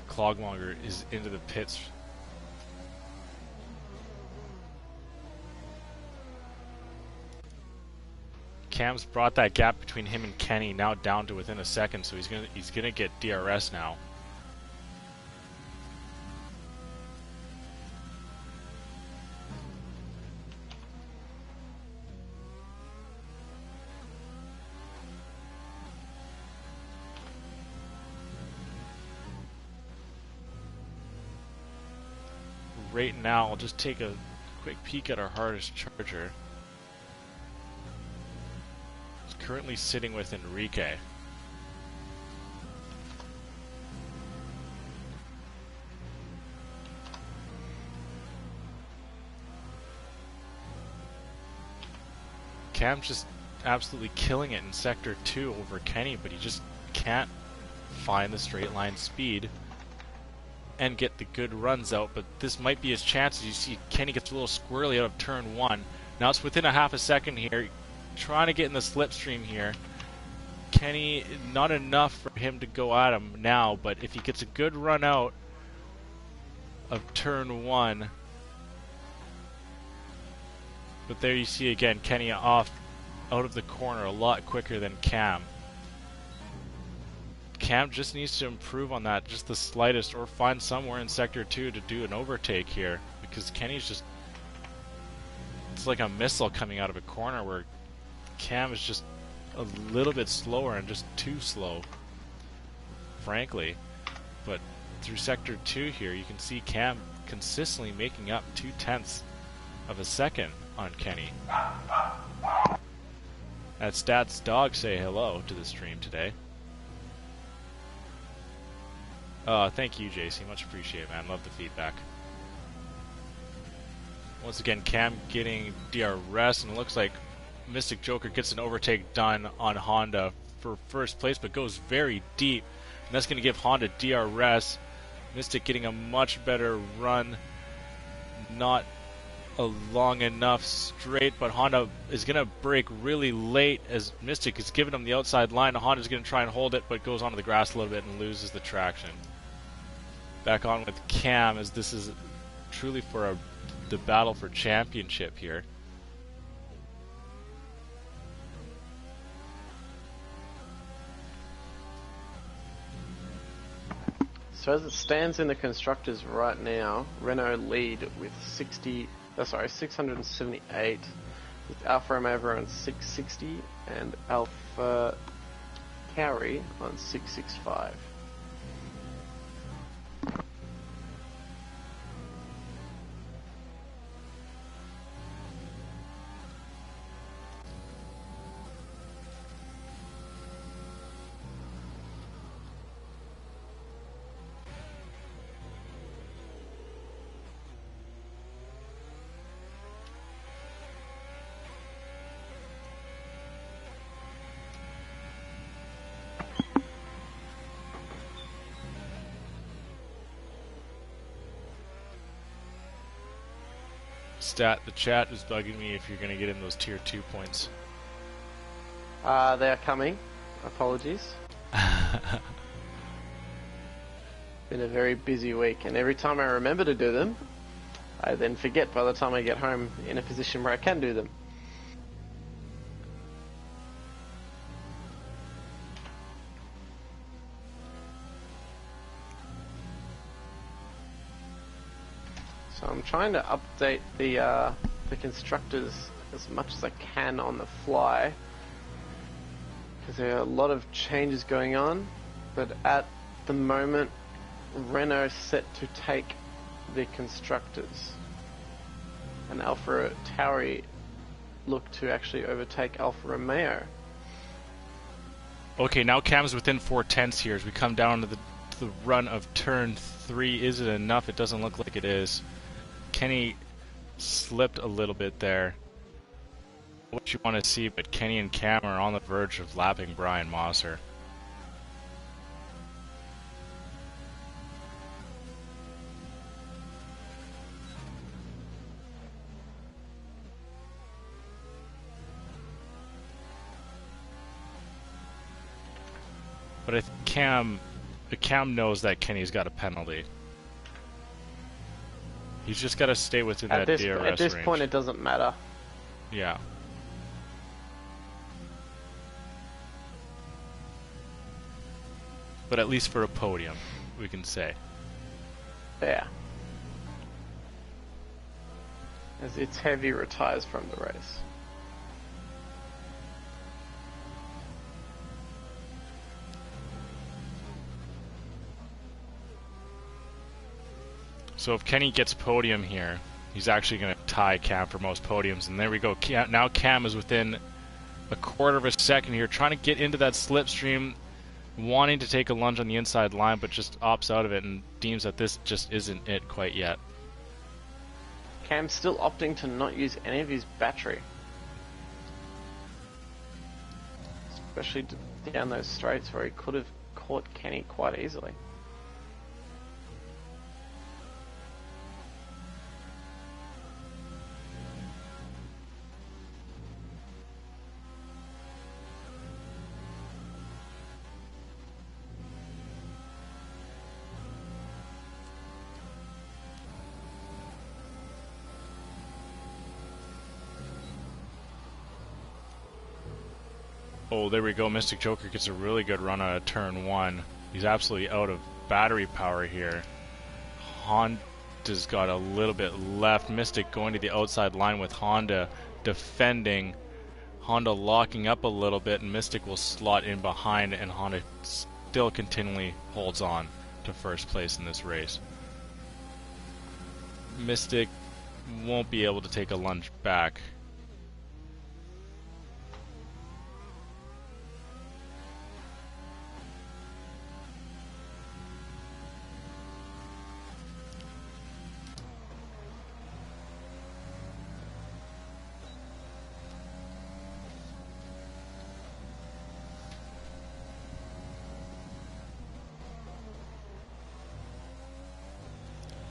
Clogmonger is into the pits. Cam's brought that gap between him and Kenny now down to within a second, so he's gonna get DRS now. Right now, I'll just take a quick peek at our hardest charger. It's currently sitting with Enrique. Cam's just absolutely killing it in Sector 2 over Kenny, but he just can't find the straight line speed and get the good runs out. But this might be his chance. As you see, Kenny gets a little squirrely out of turn 1. Now it's within a half a second here, trying to get in the slipstream here. Kenny, not enough for him to go at him now, but if he gets a good run out of turn 1. But there you see again, Kenny off out of the corner a lot quicker than Cam. Cam just needs to improve on that just the slightest, or find somewhere in Sector 2 to do an overtake here, because Kenny's just, it's like a missile coming out of a corner where Cam is just a little bit slower and just too slow, frankly. But through Sector 2 here, you can see Cam consistently making up 0.2 of a second on Kenny. At Stats Dog say hello to the stream today. Thank you, JC. Much appreciated, man. Love the feedback. Once again, Cam getting DRS, and it looks like Mystic Joker gets an overtake done on Honda for first place, but goes very deep, and that's going to give Honda DRS. Mystic getting a much better run, not a long enough straight, but Honda is going to brake really late as Mystic is giving him the outside line. Honda's going to try and hold it, but goes onto the grass a little bit and loses the traction. Back on with Cam, as this is truly for the battle for championship here. So as it stands in the constructors right now, Renault lead with 678, with Alfa Romeo on 660 and Alfa Tauri on 665. The chat is bugging me if you're going to get in those tier 2 points. They are coming. Apologies. Been a very busy week, and every time I remember to do them, I then forget by the time I get home in a position where I can do them. So I'm trying to update the constructors as much as I can on the fly, because there are a lot of changes going on. But at the moment, Renault's set to take the constructors, and Alfa Tauri look to actually overtake Alfa Romeo. Okay, now Cam's within 4/10 here as we come down to the run of turn 3. Is it enough? It doesn't look like it is. Kenny slipped a little bit there. What you want to see, but Kenny and Cam are on the verge of lapping Brian Mosser. But I think Cam knows that Kenny's got a penalty. He's just got to stay within that DRS range. At this point, it doesn't matter. Yeah. But at least for a podium, we can say. Yeah. As it's heavy retires from the race. So if Kenny gets podium here, he's actually going to tie Cam for most podiums. And there we go. Now Cam is within a quarter of a second here, trying to get into that slipstream, wanting to take a lunge on the inside line, but just opts out of it and deems that this just isn't it quite yet. Cam's still opting to not use any of his battery. Especially down those straights where he could have caught Kenny quite easily. Oh, there we go. Mystic Joker gets a really good run out of turn 1. He's absolutely out of battery power here. Honda's got a little bit left. Mystic going to the outside line with Honda defending. Honda locking up a little bit, and Mystic will slot in behind, and Honda still continually holds on to first place in this race. Mystic won't be able to take a lunge back.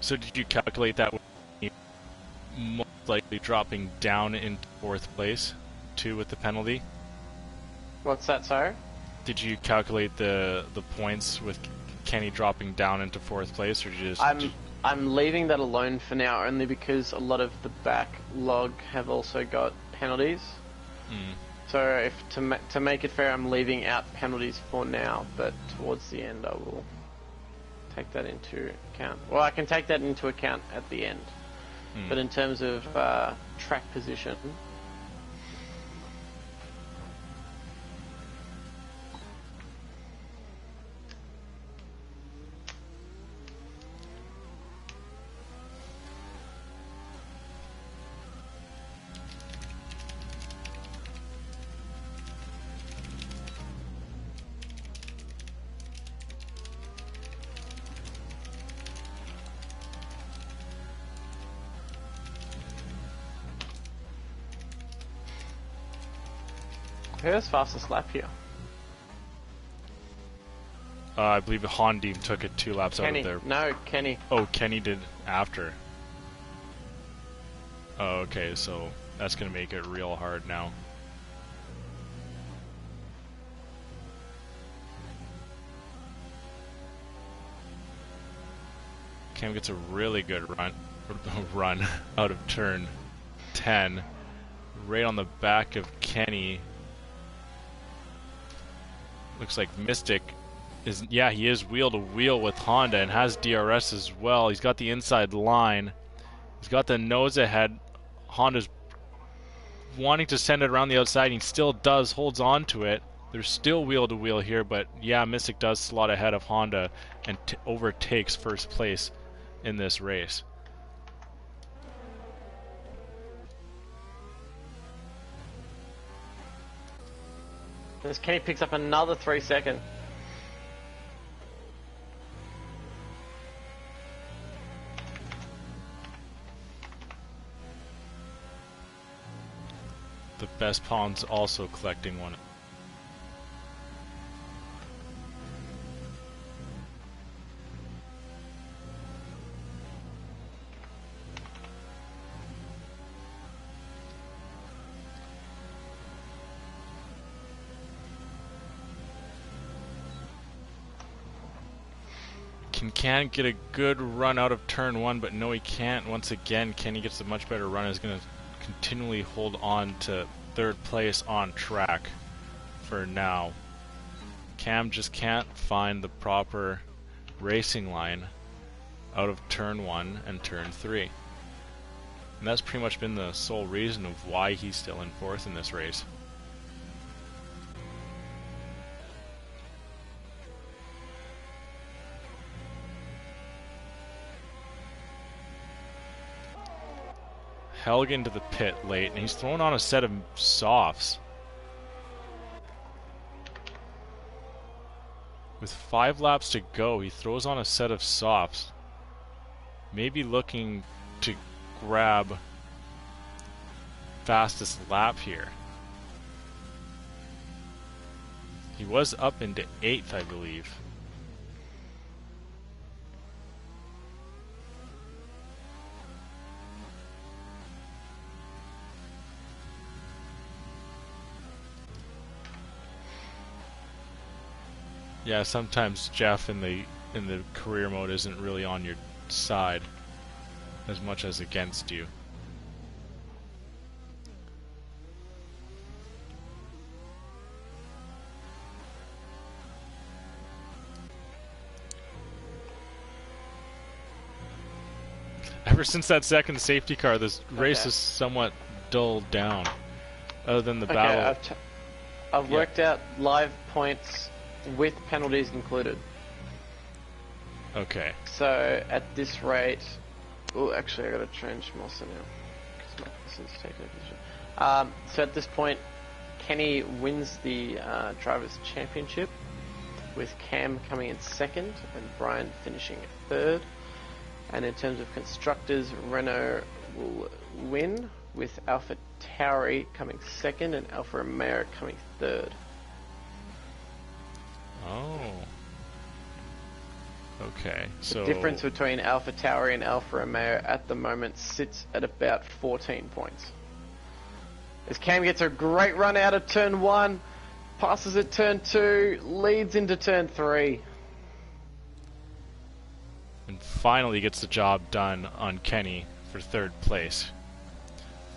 So did you calculate that with most likely dropping down into 4th place, too, with the penalty? What's that, sorry? Did you calculate the points with Kenny dropping down into 4th place, or did you just... I'm leaving that alone for now, only because a lot of the backlog have also got penalties. So if to make it fair, I'm leaving out penalties for now, but towards the end I will take that into account. Well, I can take that into account at the end. But in terms of track position, who's fastest lap here? I believe Honda took it 2 laps Kenny. out of there. No, Kenny. Oh, Kenny did after. Oh, okay, so that's going to make it real hard now. Cam gets a really good run out of turn 10, right on the back of Kenny. Looks like Mystic is, he is wheel to wheel with Honda and has DRS as well. He's got the inside line. He's got the nose ahead. Honda's wanting to send it around the outside. He still does, holds on to it. There's still wheel to wheel here, but yeah, Mystic does slot ahead of Honda and overtakes first place in this race. As Kenny picks up another 3 second. The best pawn's also collecting one. Can get a good run out of turn 1, but no, he can't. Once again, Kenny gets a much better run. Is going to continually hold on to third place on track for now. Cam just can't find the proper racing line out of turn 1 and turn 3. And that's pretty much been the sole reason of why he's still in 4th in this race. Helg into the pit late, and he's thrown on a set of softs. With 5 laps to go, he throws on a set of softs. Maybe looking to grab fastest lap here. He was up into 8th, I believe. Yeah, sometimes Jeff in the career mode isn't really on your side as much as against you. Ever since that second safety car, this race is somewhat dulled down. Other than the battle. I've worked out live points with penalties included. Okay. So at this rate, oh, actually I gotta change Mossa now because Moss's taking a position. So at this point, Kenny wins the Drivers Championship, with Cam coming in 2nd and Brian finishing 3rd. And in terms of constructors, Renault will win, with Alpha Tauri coming 2nd and Alfa Romeo coming 3rd. Oh. Okay, so the difference between Alpha Tauri and Alfa Romeo at the moment sits at about 14 points. As Cam gets a great run out of turn 1, passes at turn 2, leads into turn 3. And finally gets the job done on Kenny for 3rd place.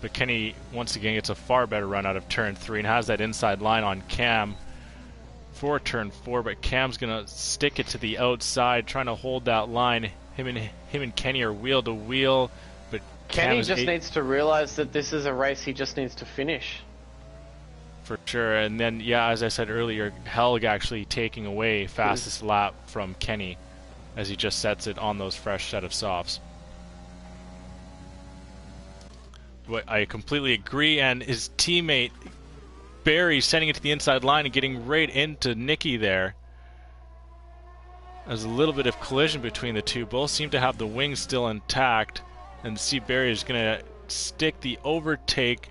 But Kenny once again gets a far better run out of turn 3 and has that inside line on Cam for turn 4, but Cam's gonna stick it to the outside, trying to hold that line. Him and Kenny are wheel to wheel, but Kenny just needs to realize that this is a race he just needs to finish. For sure. And then, yeah, as I said earlier, Helg actually taking away fastest lap from Kenny as he just sets it on those fresh set of softs. But I completely agree, and his teammate Barry sending it to the inside line and getting right into Nicky there. There's a little bit of collision between the two. Both seem to have the wings still intact, and see Barry is going to stick the overtake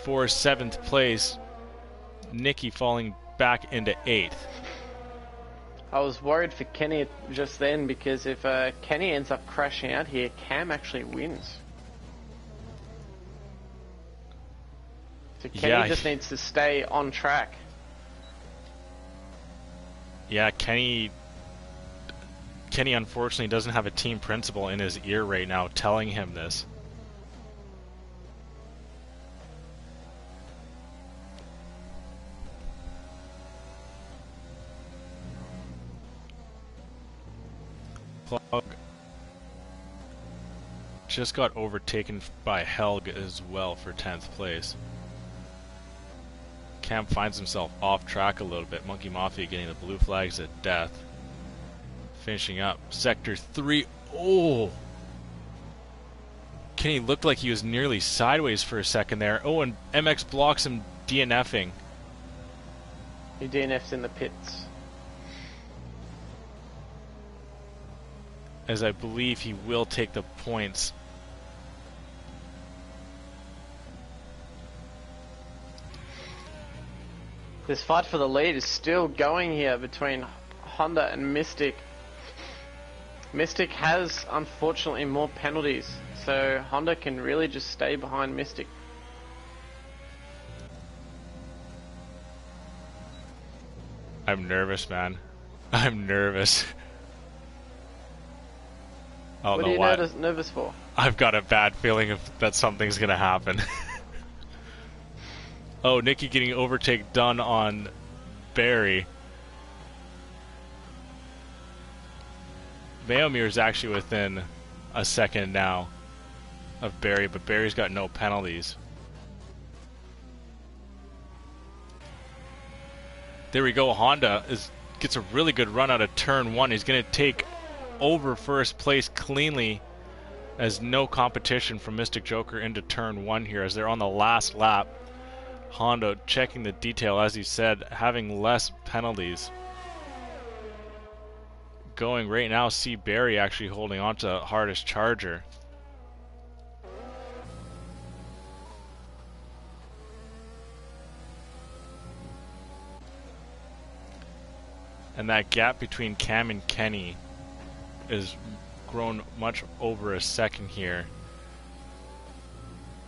for 7th place. Nicky falling back into 8th. I was worried for Kenny just then, because if Kenny ends up crashing out here, Cam actually wins. So Kenny just needs to stay on track. Yeah, Kenny unfortunately doesn't have a team principal in his ear right now telling him this. Plug. just got overtaken by Helg as well for 10th place. Cam finds himself off track a little bit. Monkey Mafia getting the blue flags at death. Finishing up Sector 3. Oh! Kenny looked like he was nearly sideways for a second there. Oh, and MX blocks him DNFing. He DNFs in the pits. As I believe he will take the points. This fight for the lead is still going here between Honda and Mystic. Mystic has, unfortunately, more penalties, so Honda can really just stay behind Mystic. I'm nervous, man. I'm nervous. What are you nervous for? I've got a bad feeling that something's gonna happen. Oh, Nicky getting overtake done on Barry. Mayomir is actually within a second now of Barry, but Barry's got no penalties. There we go. Honda gets a really good run out of turn 1. He's going to take over first place cleanly, as no competition from Mystic Joker into turn 1 here as they're on the last lap. Honda checking the detail, as he said, having less penalties. Going right now, see Barry actually holding on to hardest charger. And that gap between Cam and Kenny is grown much over a second here.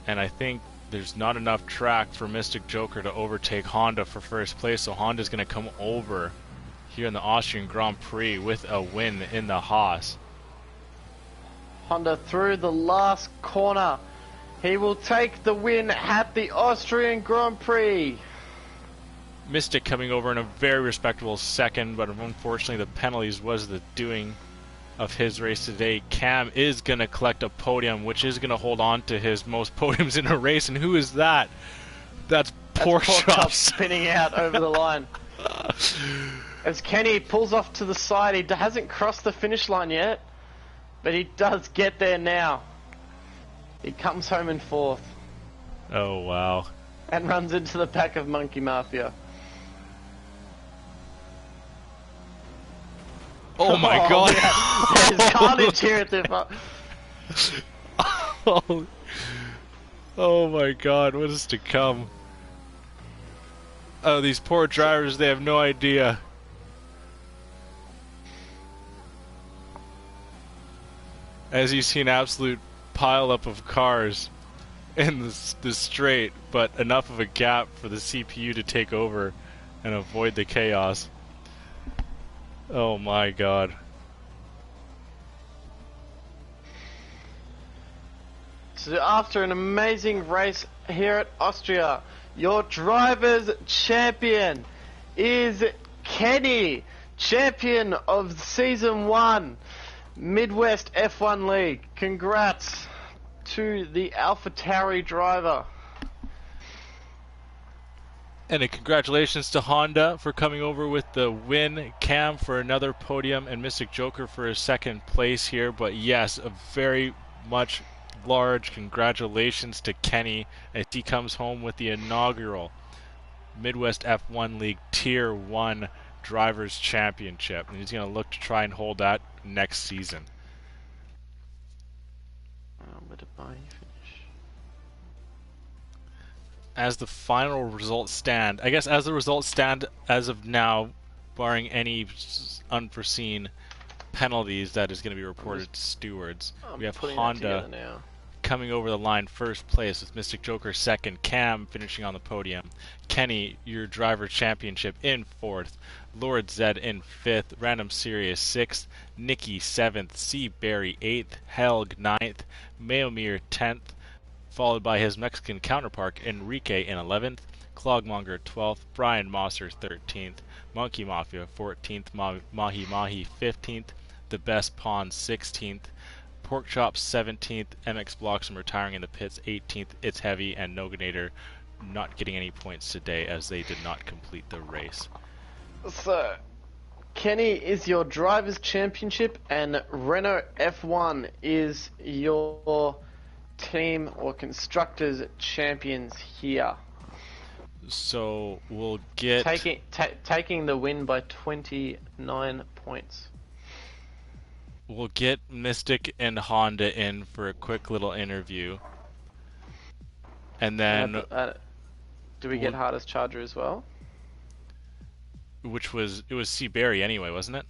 And I think there's not enough track for Mystic Joker to overtake Honda for first place, so Honda's going to come over here in the Austrian Grand Prix with a win in the Haas. Honda through the last corner. He will take the win at the Austrian Grand Prix. Mystic coming over in a very respectable second, but unfortunately the penalties was the doing of his race today. Cam is going to collect a podium, which is going to hold on to his most podiums in a race. And who is that? That's Pork Chop spinning out over the line. As Kenny pulls off to the side, he hasn't crossed the finish line yet, but he does get there now. He comes home in 4th. Oh, wow. And runs into the back of Monkey Mafia. Oh my god! Yeah. There's carnage here at the oh my god, what is to come? Oh, these poor drivers, they have no idea. As you see an absolute pile-up of cars in the straight, but enough of a gap for the CPU to take over and avoid the chaos. Oh my god. So after an amazing race here at Austria, your driver's champion is Kenny, champion of Season 1, Midwest F1 League. Congrats to the AlphaTauri driver. And a congratulations to Honda for coming over with the win, Cam for another podium, and Mystic Joker for his second place here. But yes, a very much large congratulations to Kenny as he comes home with the inaugural Midwest F1 League Tier 1 Drivers Championship. And he's going to look to try and hold that next season. Where did I finish? As the final results stand, I guess as the results stand as of now, barring any unforeseen penalties that is going to be reported to stewards, we have Honda coming over the line first place with Mystic Joker second, Cam finishing on the podium, Kenny, your driver championship, in 4th, Lord Zed in 5th, Random Sirius 6th, Nicky 7th, C. Barry 8th, Helg 9th, Mayomir 10th, followed by his Mexican counterpart Enrique in 11th, Clogmonger 12th, Brian Mosser 13th, Monkey Mafia 14th, Mahi Mahi 15th, The Best Pawn 16th, Pork Chop 17th, MX Blossom retiring in the pits 18th, It's Heavy, and Noganator not getting any points today as they did not complete the race. So, Kenny is your Drivers' Championship, and Renault F1 is your team or Constructors' Champions here. So we'll get... Taking the win by 29 points. We'll get Mystic and Honda in for a quick little interview. And then... do we get Hardest Charger as well? Which was... It was C. Barry anyway, wasn't it?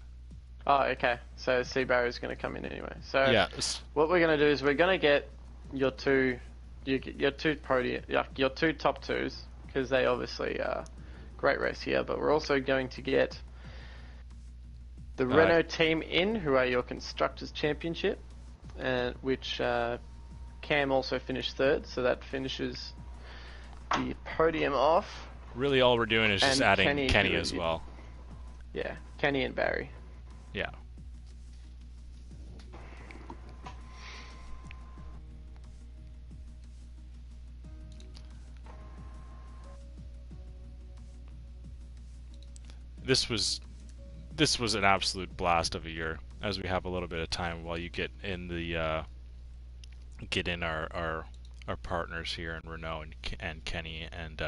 Oh, okay. So C. Barry's going to come in anyway. So yeah. What we're going to do is we're going to get your two top twos, because they obviously are great race here, but we're also going to get the Renault team in, who are your Constructors' Championship, and which Cam also finished third, so that finishes the podium off. Really all we're doing is just adding Kenny as well. Yeah, Kenny and Barry. Yeah. This was an absolute blast of a year, as we have a little bit of time while you get in our partners here in Renault and Kenny and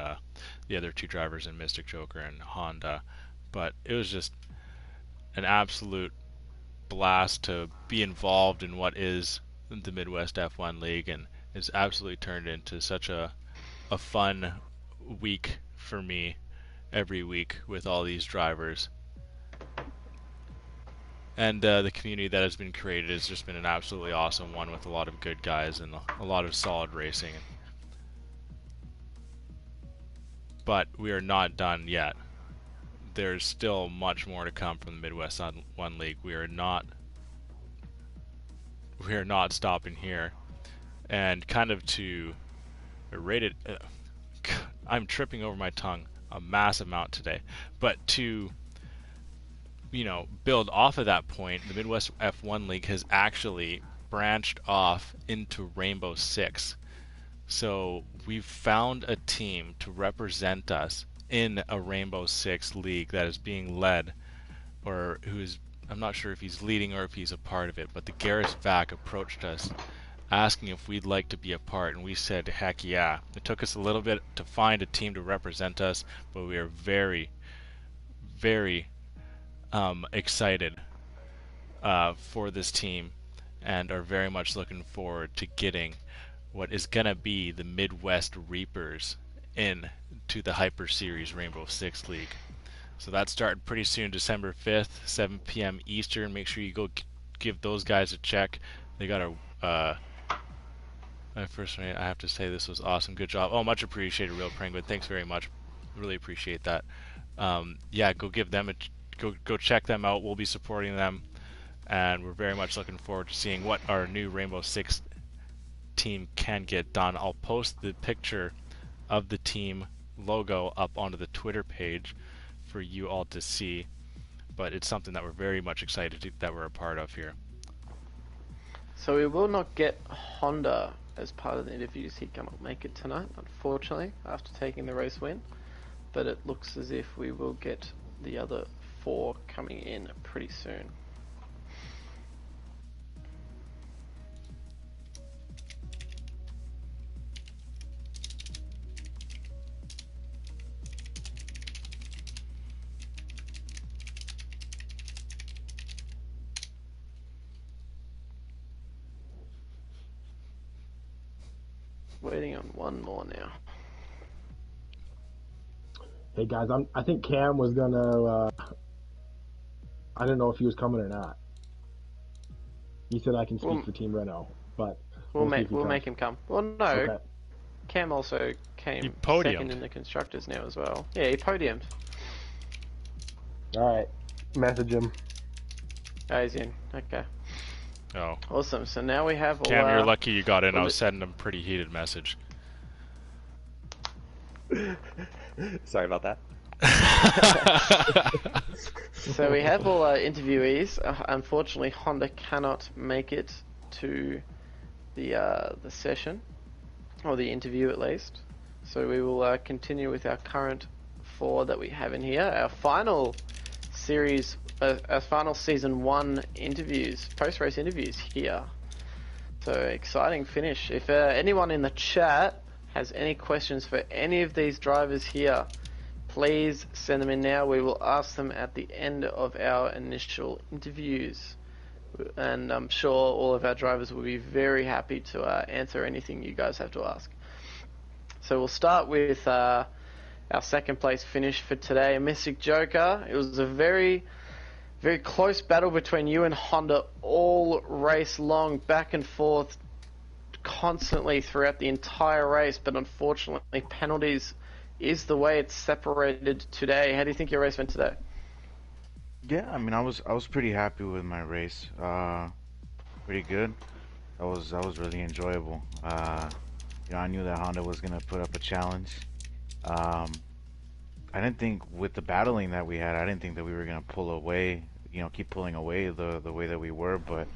the other two drivers in Mystic Joker and Honda. But it was just an absolute blast to be involved in what is the Midwest F1 League, and it's absolutely turned into such a fun week for me every week with all these drivers. And the community that has been created has just been an absolutely awesome one, with a lot of good guys and a lot of solid racing. But we are not done yet. There's still much more to come from the Midwest F1 League. We are not stopping here. And kind of to rate it, I'm tripping over my tongue a massive amount today. But to build off of that point, the Midwest F1 League has actually branched off into Rainbow Six. So we've found a team to represent us in a Rainbow Six league that is being led, or I'm not sure if he's leading or if he's a part of it, but the Garris Vac approached us asking if we'd like to be a part, and we said heck yeah. It took us a little bit to find a team to represent us, but we are very, very excited for this team, and are very much looking forward to getting what is going to be the Midwest Reapers into the Hyper Series Rainbow Six League. So that's starting pretty soon, December 5th, 7 p.m. Eastern. Make sure you go give those guys a check. They got first, I have to say this was awesome. Good job. Oh, much appreciated, Real Penguin. Thanks very much. Really appreciate that. Yeah, go give them go check them out. We'll be supporting them, and we're very much looking forward to seeing what our new Rainbow Six team can get done. I'll post the picture of the team logo up onto the Twitter page for you all to see, but it's something that we're very much excited that we're a part of here. So we will not get Honda as part of the interviews. He cannot make it tonight, unfortunately, after taking the race win, but it looks as if we will get the other 4 coming in pretty soon. Waiting on one more now. Hey guys, I think Cam was gonna. I don't know if he was coming or not. He said I can speak for Team Renault, but we'll make him come. Well, no, okay. Cam also came second in the Constructors now as well. Yeah, he podiumed. All right, message him. Oh, he's in. Okay. Oh. Awesome. So now we have all Cam, you're lucky you got in. I was sending him a pretty heated message. Sorry about that. So we have all our interviewees. Unfortunately, Honda cannot make it to the session, or the interview at least. So we will continue with our current 4 that we have in here. Our final series, our final season 1 interviews, post-race interviews here. So exciting finish. If anyone in the chat has any questions for any of these drivers here, please send them in now. We will ask them at the end of our initial interviews. And I'm sure all of our drivers will be very happy to answer anything you guys have to ask. So we'll start with our second place finish for today, Mystic Joker. It was a very, very close battle between you and Honda all race long, back and forth, constantly throughout the entire race, but unfortunately penalties is the way it's separated today. How do you think your race went today? Yeah, I mean, I was pretty happy with my race. Pretty good. That was really enjoyable. I knew that Honda was gonna put up a challenge. I didn't think with the battling that we had, I didn't think that we were gonna pull away. Keep pulling away the way that we were, but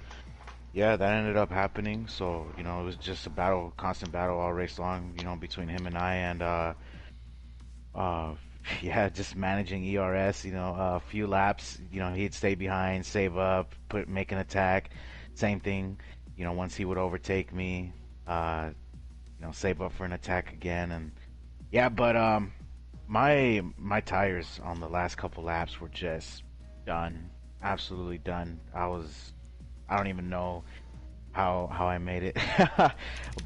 yeah, that ended up happening. So it was just a battle, constant battle all race long. Between him and I, and yeah, just managing ERS. A few laps. He'd stay behind, save up, make an attack. Same thing. Once he would overtake me, save up for an attack again, and yeah. But my tires on the last couple laps were just done, absolutely done. I don't even know how I made it,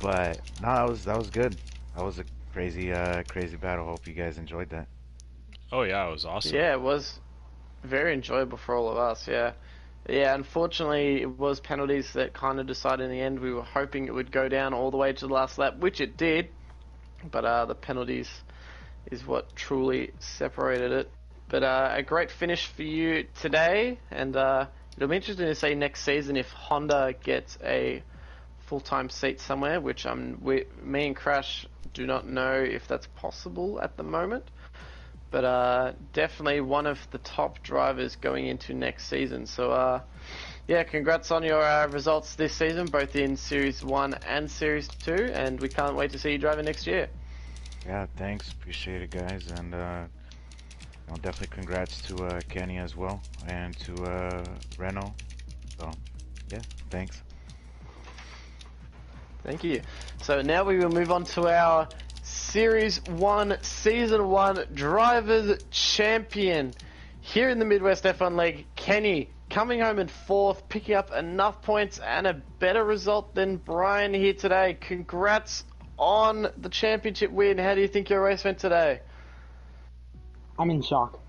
but no, that was good. That was a crazy battle. Hope you guys enjoyed that. Oh yeah, it was awesome. Yeah, it was very enjoyable for all of us. Yeah, unfortunately it was penalties that kind of decided in the end. We were hoping it would go down all the way to the last lap, which it did, but the penalties is what truly separated it. But a great finish for you today, and it'll be interesting to see next season if Honda gets a full-time seat somewhere, which me and Crash do not know if that's possible at the moment. But definitely one of the top drivers going into next season. So yeah, congrats on your results this season, both in Series 1 and Series 2, and we can't wait to see you driving next year. Yeah, thanks. Appreciate it, guys. And definitely congrats to Kenny as well, and to Renault. So, yeah, thanks. Thank you. So now we will move on to our Series 1, Season 1 Drivers Champion. Here in the Midwest F1 League, Kenny coming home in 4th, picking up enough points and a better result than Brian here today. Congrats on the championship win. How do you think your race went today? I'm in shock.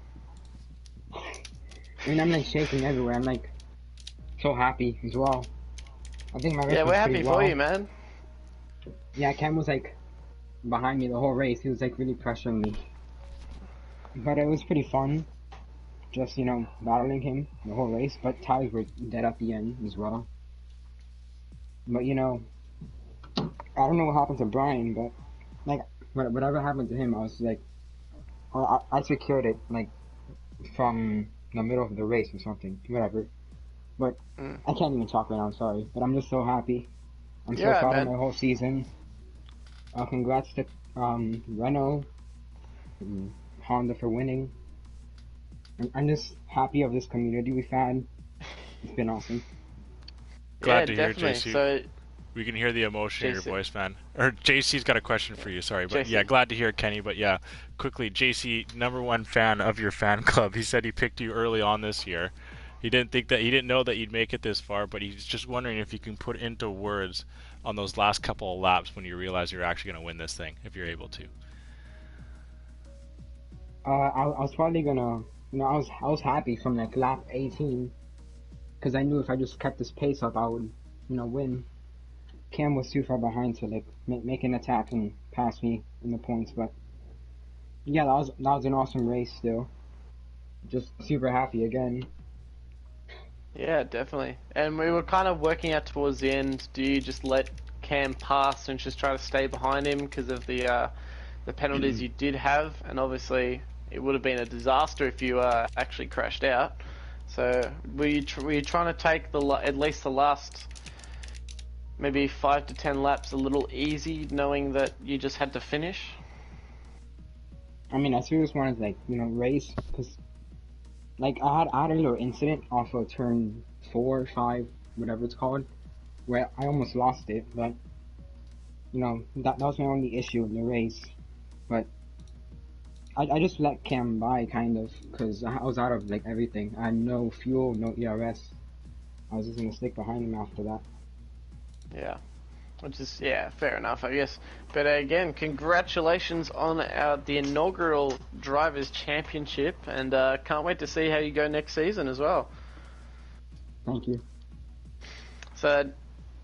I'm like shaking everywhere. I'm like so happy as well. I think my race Yeah, was we're happy pretty for well. you, man. Yeah, Cam was like behind me the whole race. He was like really pressuring me. But it was pretty fun. Just, battling him the whole race. But tires were dead at the end as well. But, I don't know what happened to Brian, but, like, whatever happened to him, I was like, I secured it, like, from the middle of the race or something. Whatever. But I can't even talk right now, I'm sorry. But I'm just so happy. I'm so proud of my whole season. Congrats to Renault and Honda for winning. I'm just happy of this community we've had. It's been awesome. Glad to definitely. hear, JC. So, we can hear the emotion in your JC. voice, man. Or JC's got a question for you, sorry. But JC. yeah, glad to hear, Kenny. But yeah, quickly, JC, #1 fan of your fan club. He said he picked you early on this year. He didn't know that you'd make it this far, but he's just wondering if you can put into words on those last couple of laps when you realize you're actually going to win this thing, if you're able to. I was probably gonna, I was happy from like lap 18, because I knew if I just kept this pace up, I would, win. Cam was too far behind to like make an attack and pass me in the points, but yeah, that was an awesome race still. Just super happy again. Yeah, definitely. And we were kind of working out towards the end. Do you just let Cam pass and just try to stay behind him because of the penalties you did have? And obviously, it would have been a disaster if you actually crashed out. So were you trying to take at least the last maybe 5 to 10 laps a little easy, knowing that you just had to finish? I mean, I just wanted to, like, race, because, like, I had a little incident off of turn 4, 5, whatever it's called, where I almost lost it, but, that was my only issue in the race. But I just let Cam by, kind of, because I was out of, like, everything. I had no fuel, no ERS. I was just going to stick behind him after that. Yeah. Which is, fair enough, I guess. But again, congratulations on the inaugural Drivers Championship, and can't wait to see how you go next season as well. Thank you. So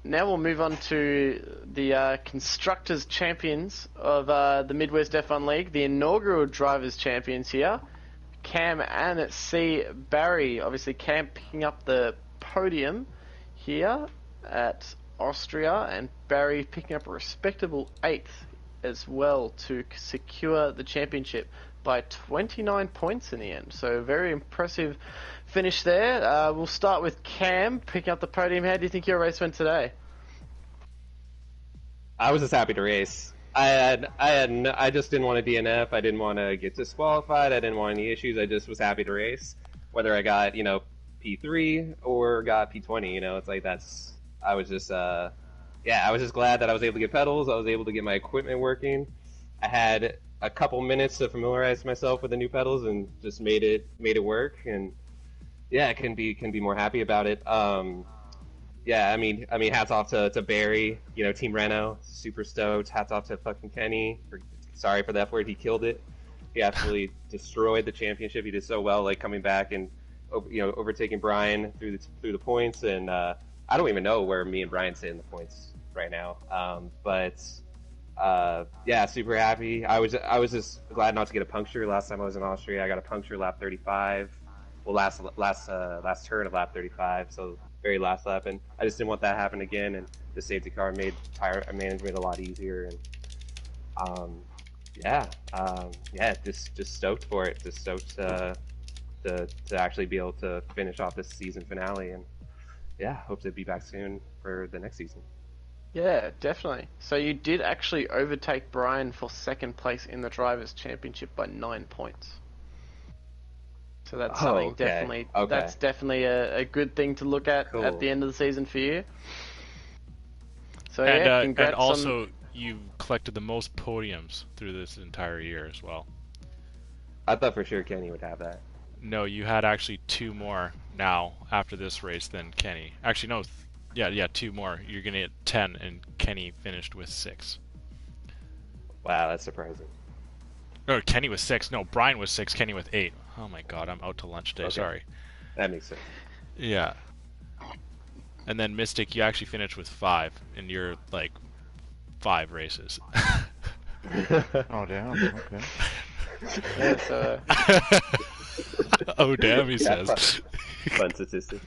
now we'll move on to the Constructors Champions of the Midwest F1 League, the inaugural Drivers Champions here. Cam and C. Barry. Obviously, Cam picking up the podium here at Austria, and Barry picking up a respectable 8th as well to secure the championship by 29 points in the end. So very impressive finish there. We'll start with Cam picking up the podium. How do you think your race went today? I was just happy to race. I just didn't want to DNF. I didn't want to get disqualified. I didn't want any issues. I just was happy to race, whether I got P3 or got P20. It's like I was just I was just glad that I was able to get pedals. I was able to get my equipment working. I had a couple minutes to familiarize myself with the new pedals and just made it work. And I can be more happy about it. I mean, hats off to Barry, Team Renault, super stoked. Hats off to fucking Kenny. Sorry for the F word, he killed it. He absolutely destroyed the championship. He did so well, like coming back and overtaking Brian through the points. And I don't even know where me and Brian sit in the points right now. Super happy. I was just glad not to get a puncture. Last time I was in Austria, I got a puncture lap 35. Well, last turn of lap 35, so very last lap, and I just didn't want that to happen again. And the safety car made tire management a lot easier. And just stoked for it. Just stoked to actually be able to finish off this season finale. And hope to be back soon for the next season. Yeah, definitely. So you did actually overtake Brian for second place in the Drivers' Championship by 9 points. So that's something that's definitely a good thing to look at at the end of the season for you. So congrats. And also, you collected the most podiums through this entire year as well. I thought for sure Kenny would have that. No, you had actually 2 more now after this race than Kenny. Actually, no. 2 more. You're going to get 10, and Kenny finished with 6. Wow, that's surprising. No, Kenny was 6. No, Brian was 6, Kenny with 8. Oh my god, I'm out to lunch today, sorry. That makes sense. Yeah. And then Mystic, you actually finished with 5, and you're like 5 races. Oh, damn, okay. Oh, damn, he says. Fun statistic.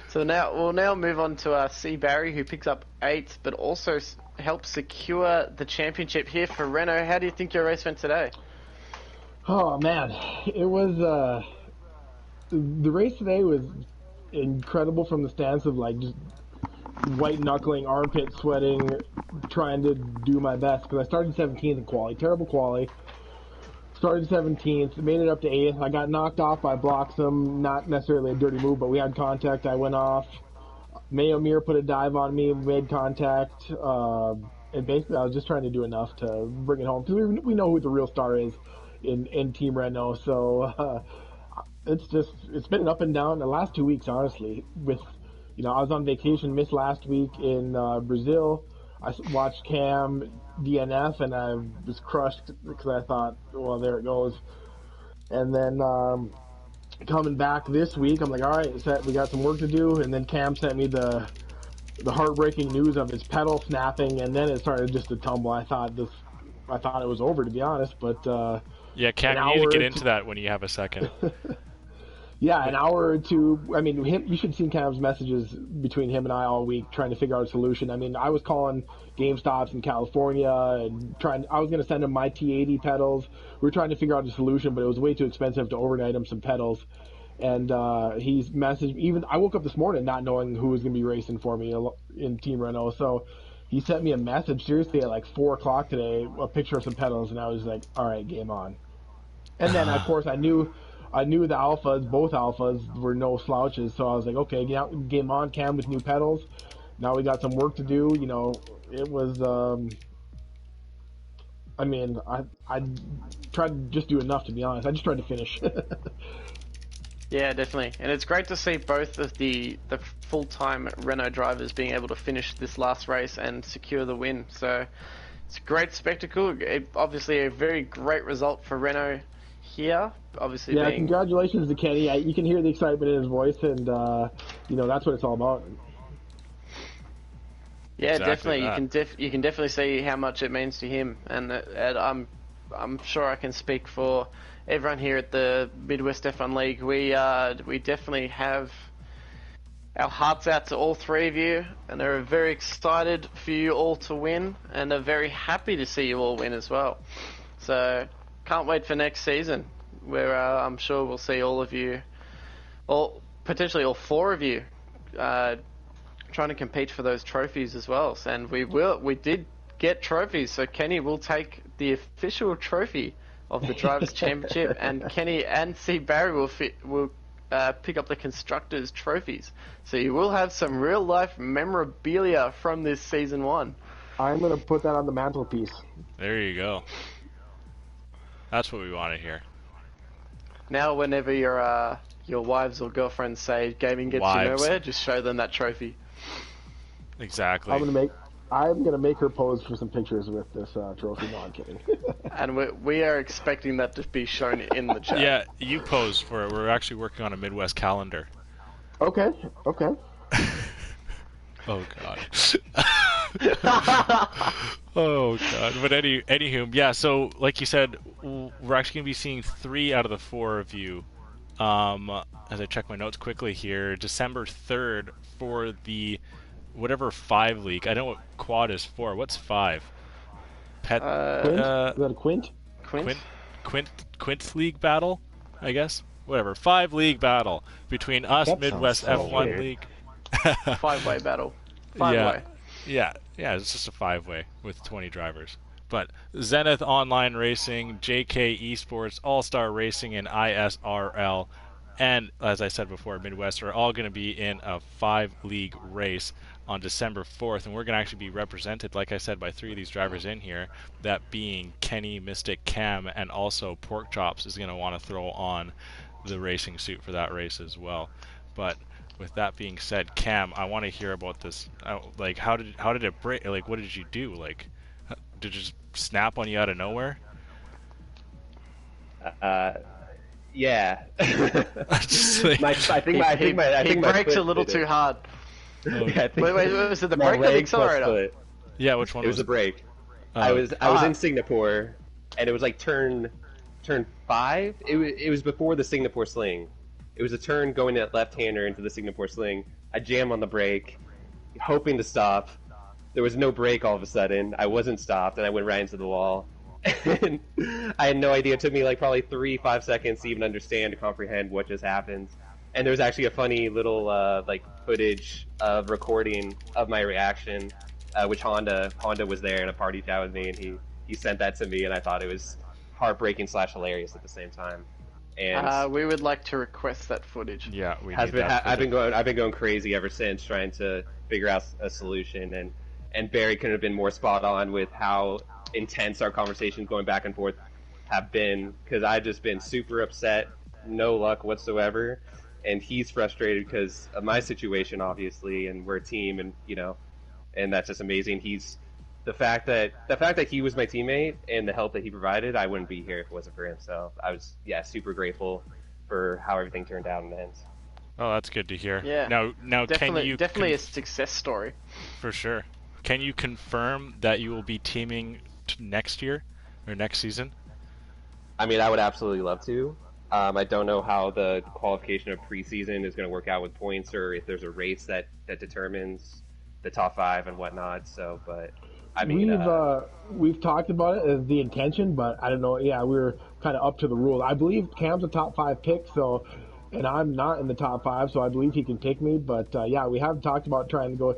So we'll now move on to C. Barry, who picks up 8th, but also helps secure the championship here for Renault. How do you think your race went today? Oh man, it was the race today was incredible from the stance of like just white knuckling, armpit sweating, trying to do my best because I started 17th in quali, terrible quali. Started 17th, made it up to 8th. I got knocked off by Bloxham, not necessarily a dirty move, but we had contact. I went off. Mayo Mir put a dive on me, made contact, and basically I was just trying to do enough to bring it home because we know who the real star is in Team Renault. So it's been up and down the last 2 weeks, honestly. With I was on vacation, missed last week in Brazil. I watched Cam DNF and I was crushed because I thought, well, there it goes. And then coming back this week, I'm like, all right, we got some work to do. And then Cam sent me the heartbreaking news of his pedal snapping, and then it started just to tumble. I thought it was over, to be honest. But yeah, Cam, you need to get into that when you have a second. Yeah, an hour or two. I mean, you should see Cam's messages between him and I all week trying to figure out a solution. I mean, I was calling GameStops in California and I was going to send him my T80 pedals. We were trying to figure out a solution, but it was way too expensive to overnight him some pedals. and he's messaged. Even I woke up this morning not knowing who was going to be racing for me in Team Renault. So he sent me a message seriously at like 4 o'clock today, a picture of some pedals, and I was like, all right, game on. And then of course I knew the alphas, both alphas were no slouches. So I was like, okay, game on, Cam with new pedals. Now we got some work to do. You know, it was. I mean, I tried to just do enough, to be honest. I just tried to finish. Yeah, definitely. And it's great to see both of the full-time Renault drivers being able to finish this last race and secure the win. So it's a great spectacle. Obviously a very great result for Renault here. Obviously, yeah, congratulations to Kenny. You can hear the excitement in his voice, and you know, that's what it's all about. Yeah, Exactly definitely. You can definitely see how much it means to him, and I'm sure I can speak for everyone here at the Midwest F1 League. We definitely have our hearts out to all three of you, and are very excited for you all to win, and are very happy to see you all win as well. So can't wait for next season, where I'm sure we'll see all of you, potentially all four of you, trying to compete for those trophies as well. And we did get trophies, so Kenny will take the official trophy of the Drivers Championship, and Kenny and C. Barry will pick up the Constructors trophies. So you will have some real life memorabilia from this season 1. I'm going to put that on the mantelpiece. There you go. That's what we want to hear. Now whenever your wives or girlfriends say gaming gets you nowhere, just show them that trophy. Exactly. I'm gonna make her pose for some pictures with this trophy. No, I'm kidding. And we are expecting that to be shown in the chat. Yeah, you pose for it. We're actually working on a Midwest calendar. Okay. Oh god. Oh god. But anywho, yeah. So like you said, we're actually gonna be seeing 3 out of the 4 of you. As I check my notes quickly here, December 3rd for the whatever 5 league. I know what quad is for. What's 5? Quint? Is that a quint? Quint league battle, I guess. Whatever. 5 league battle between us, That Midwest sounds so F1 weird. League. 5-way battle. 5-way. Yeah. It's just a 5-way with 20 drivers. But Zenith Online Racing, JK Esports, All Star Racing, and ISRL, and as I said before, Midwest are all going to be in a 5-league race on December 4th, and we're going to actually be represented, like I said, by 3 of these drivers in here, that being Kenny, Mystic, Cam, and also Pork Chops is going to want to throw on the racing suit for that race as well. But with that being said, Cam, I want to hear about this. Like, how did it break? Like, what did you do? Like, did it just snap on you out of nowhere? Yeah. Just like- I think my He brakes foot a little did it. too hard. Yeah, I think Wait, was it the my brake or the leg plus accelerator? foot. Yeah, which one It was the brake. Oh. I was in Singapore, and it was like turn 5. It was before the Singapore sling. It was a turn going at left-hander into the Singapore sling. I jammed on the brake, hoping to stop. There was no brake all of a sudden. I wasn't stopped, and I went right into the wall. And I had no idea. It took me like probably 3-5 seconds to even understand, to comprehend what just happened. And there was actually a funny little like footage of recording of my reaction, which Honda was there in a party chat with me, and he sent that to me, and I thought it was heartbreaking / hilarious at the same time. And We would like to request that footage. Yeah, we I've need that. been going crazy ever since, trying to figure out a solution, and Barry couldn't have been more spot on with how intense our conversations going back and forth have been, because I've just been super upset, no luck whatsoever, and he's frustrated because of my situation, obviously, and we're a team, and and that's just amazing. The fact that he was my teammate and the help that he provided, I wouldn't be here if it wasn't for him. So I was super grateful for how everything turned out in the end. Oh, that's good to hear. Yeah. Now, Definitely, can you a success story. for sure? Can you confirm that you will be teaming next year or next season? I mean, I would absolutely love to. I don't know how the qualification of preseason is going to work out with points, or if there's a race that determines the top 5 and whatnot. So, but I mean, we've talked about it as the intention, but I don't know. Yeah, we're kind of up to the rules. I believe Cam's a top 5 pick, so and I'm not in the top 5, so I believe he can pick me. But yeah, we have talked about trying to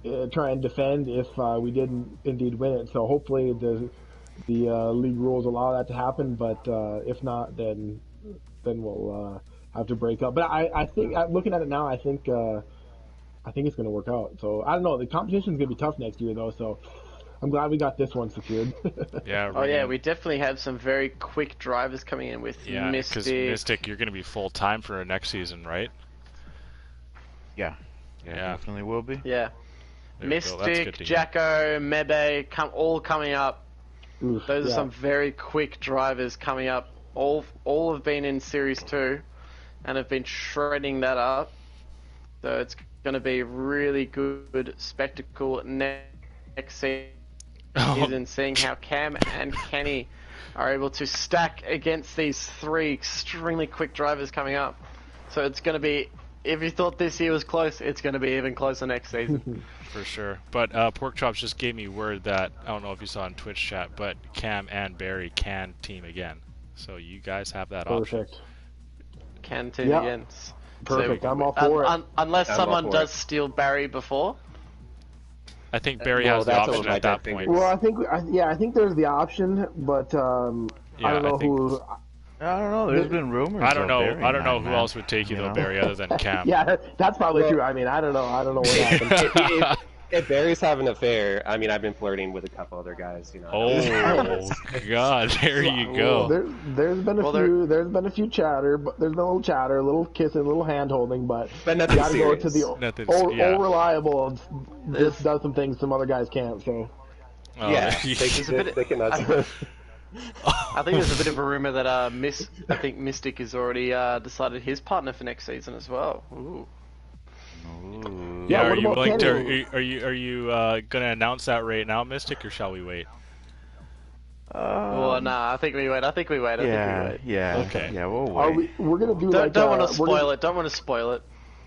go, try and defend if we didn't indeed win it. So hopefully the league rules allow that to happen. But if not, then we'll have to break up. But I think looking at it now, I think it's going to work out. So I don't know. The competition is going to be tough next year, though. So I'm glad we got this one secured. Yeah. Oh yeah, we definitely have some very quick drivers coming in with Yeah, because Mystic. Mystic, you're going to be full time for next season, right? Yeah, Yeah. definitely will be. Yeah, There we go. That's Mystic, good to hear. Jacko, Mebe, all coming up. Oof, Those are yeah. some very quick drivers coming up. All have been in Series 2 and have been shredding that up. So it's going to be really good spectacle next season, seeing how Cam and Kenny are able to stack against these 3 extremely quick drivers coming up. So it's going to be, if you thought this year was close, it's going to be even closer next season. For sure. But Pork Chops just gave me word that, I don't know if you saw in Twitch chat, but Cam and Barry can team again. So you guys have that option. Perfect. Can team Yeah. again. Perfect. So, I'm all for it. Unless I'm someone all for does it. steal Barry before. I think Barry Well, has the that's option what my at that dad point. figured. Well, I think there's the option, but Yeah, I don't know I think- who. I don't know. There's been rumors. I don't know. Of Barry I don't know Nine who Man, else would take you, though, know? Barry, other than Cam. Yeah, that's probably true. I mean, I don't know. I don't know what happened. If Barry's having an affair, I mean, I've been flirting with a couple other guys, you know. Oh God! There you go. There's been a Well, few. There's been a few chatter, but there's been a little chatter, a little kissing, a little hand holding, but But you nothing gotta go to serious. the Nothing- old yeah. reliable. This does some things some other guys can't. So Oh, Yeah, there- they cannot. I think there's a bit of a rumor that I think Mystic has already decided his partner for next season as well. Ooh. Ooh. Yeah, are what you about willing Kenny? to? Are you going to announce that right now, Mystic, or shall we wait? Well, nah, I think we wait. I think we wait. Yeah, yeah, Okay. yeah. We'll are wait. we're gonna do Don't, like don't want to we're gonna- spoil it. Don't want to spoil it.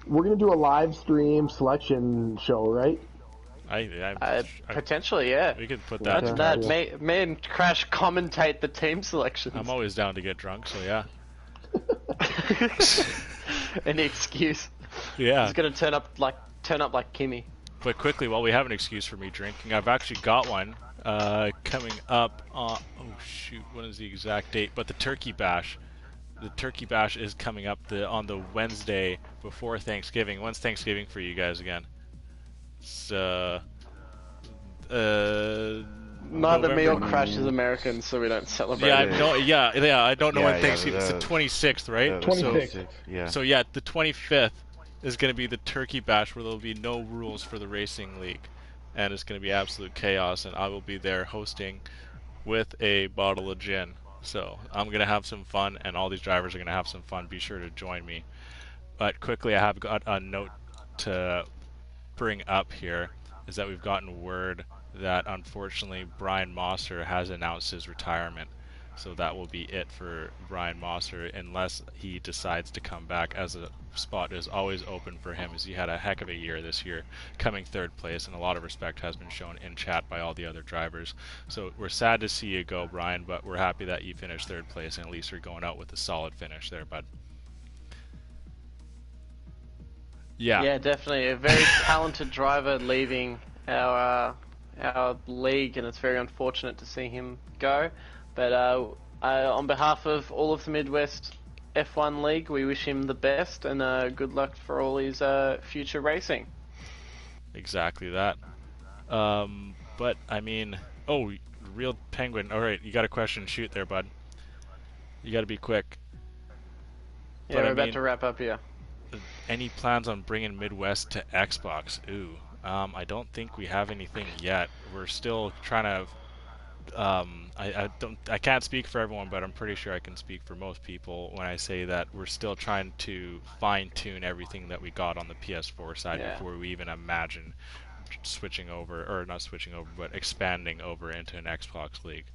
We're gonna do a live stream selection show, right? Potentially, yeah. we could put that. Imagine to that. tracks. Me and Crash commentate the team selections. I'm always down to get drunk, so yeah. Any excuse. Yeah. He's gonna turn up like Kimmy. But quickly, while we have an excuse for me drinking, I've actually got one coming up on. Oh shoot, what is the exact date? But the Turkey Bash. The Turkey Bash is coming up on the Wednesday before Thanksgiving. When's Thanksgiving for you guys again? It's Neither me or November. Crash is American, so we don't celebrate. Yeah, it. I don't know Yeah, when yeah, Thanksgiving. It's the 26th, right? 26th. Yeah. So yeah, the 25th is going to be the Turkey Bash, where there'll be no rules for the racing league, and it's going to be absolute chaos. And I will be there hosting with a bottle of gin. So I'm going to have some fun, and all these drivers are going to have some fun. Be sure to join me. But quickly, I have got a note to bring up here, is that we've gotten word that unfortunately Brian Mosser has announced his retirement. So that will be it for Brian Mosser, unless he decides to come back, as a spot is always open for him, as he had a heck of a year this year, coming third place, and a lot of respect has been shown in chat by all the other drivers. So we're sad to see you go, Brian, but we're happy that you finished third place, and at least you're going out with a solid finish there, bud. Yeah, definitely a very talented driver leaving our league, and it's very unfortunate to see him go. But on behalf of all of the Midwest F1 League, we wish him the best, and good luck for all his future racing. Exactly that. But I mean, oh, real penguin. All right, you got a question? Shoot there, bud. You got to be quick. Yeah, But we're I about mean- to wrap up here. Any plans on bringing Midwest to Xbox? Ooh, I don't think we have anything yet. We're still trying to. I can't speak for everyone, but I'm pretty sure I can speak for most people when I say that we're still trying to fine tune everything that we got on the PS4 side Yeah. before we even imagine switching over, or not switching over, but expanding over into an Xbox League.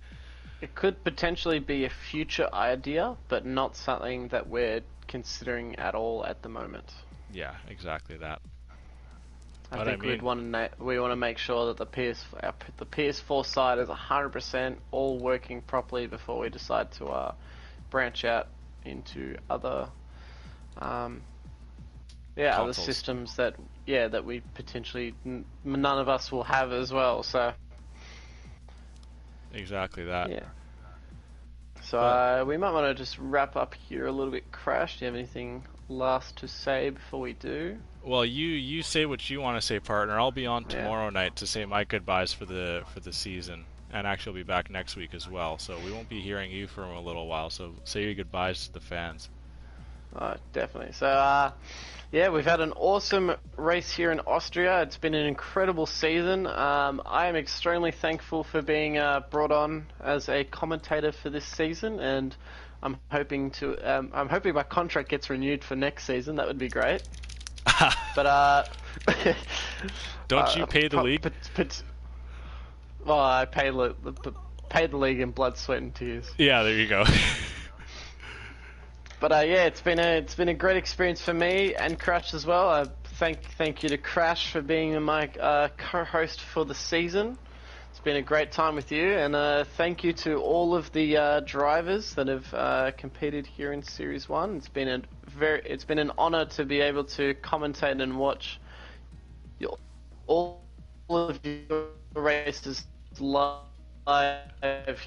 It could potentially be a future idea, but not something that we're considering at all at the moment. Yeah, exactly that. I But think I mean- we want to make sure that the PS4 side is 100% all working properly before we decide to branch out into other other Consoles. systems that we potentially none of us will have as well. So Exactly that. yeah. So we might want to just wrap up here a little bit. Crash, do you have anything last to say before we do? Well, you say what you want to say, partner. I'll be on tomorrow night to say my goodbyes for the season, and actually I'll be back next week as well. So we won't be hearing you for a little while. So say your goodbyes to the fans. Definitely. So, we've had an awesome race here in Austria. It's been an incredible season. I am extremely thankful for being brought on as a commentator for this season, and I'm hoping my contract gets renewed for next season. That would be great. But don't you pay the league? Well, I pay the league in blood, sweat, and tears. Yeah, there you go. But it's been a great experience for me and Crash as well. Thank you to Crash for being my co-host for the season. It's been a great time with you, and thank you to all of the drivers that have competed here in Series 1. It's been an honour to be able to commentate and watch all of your races live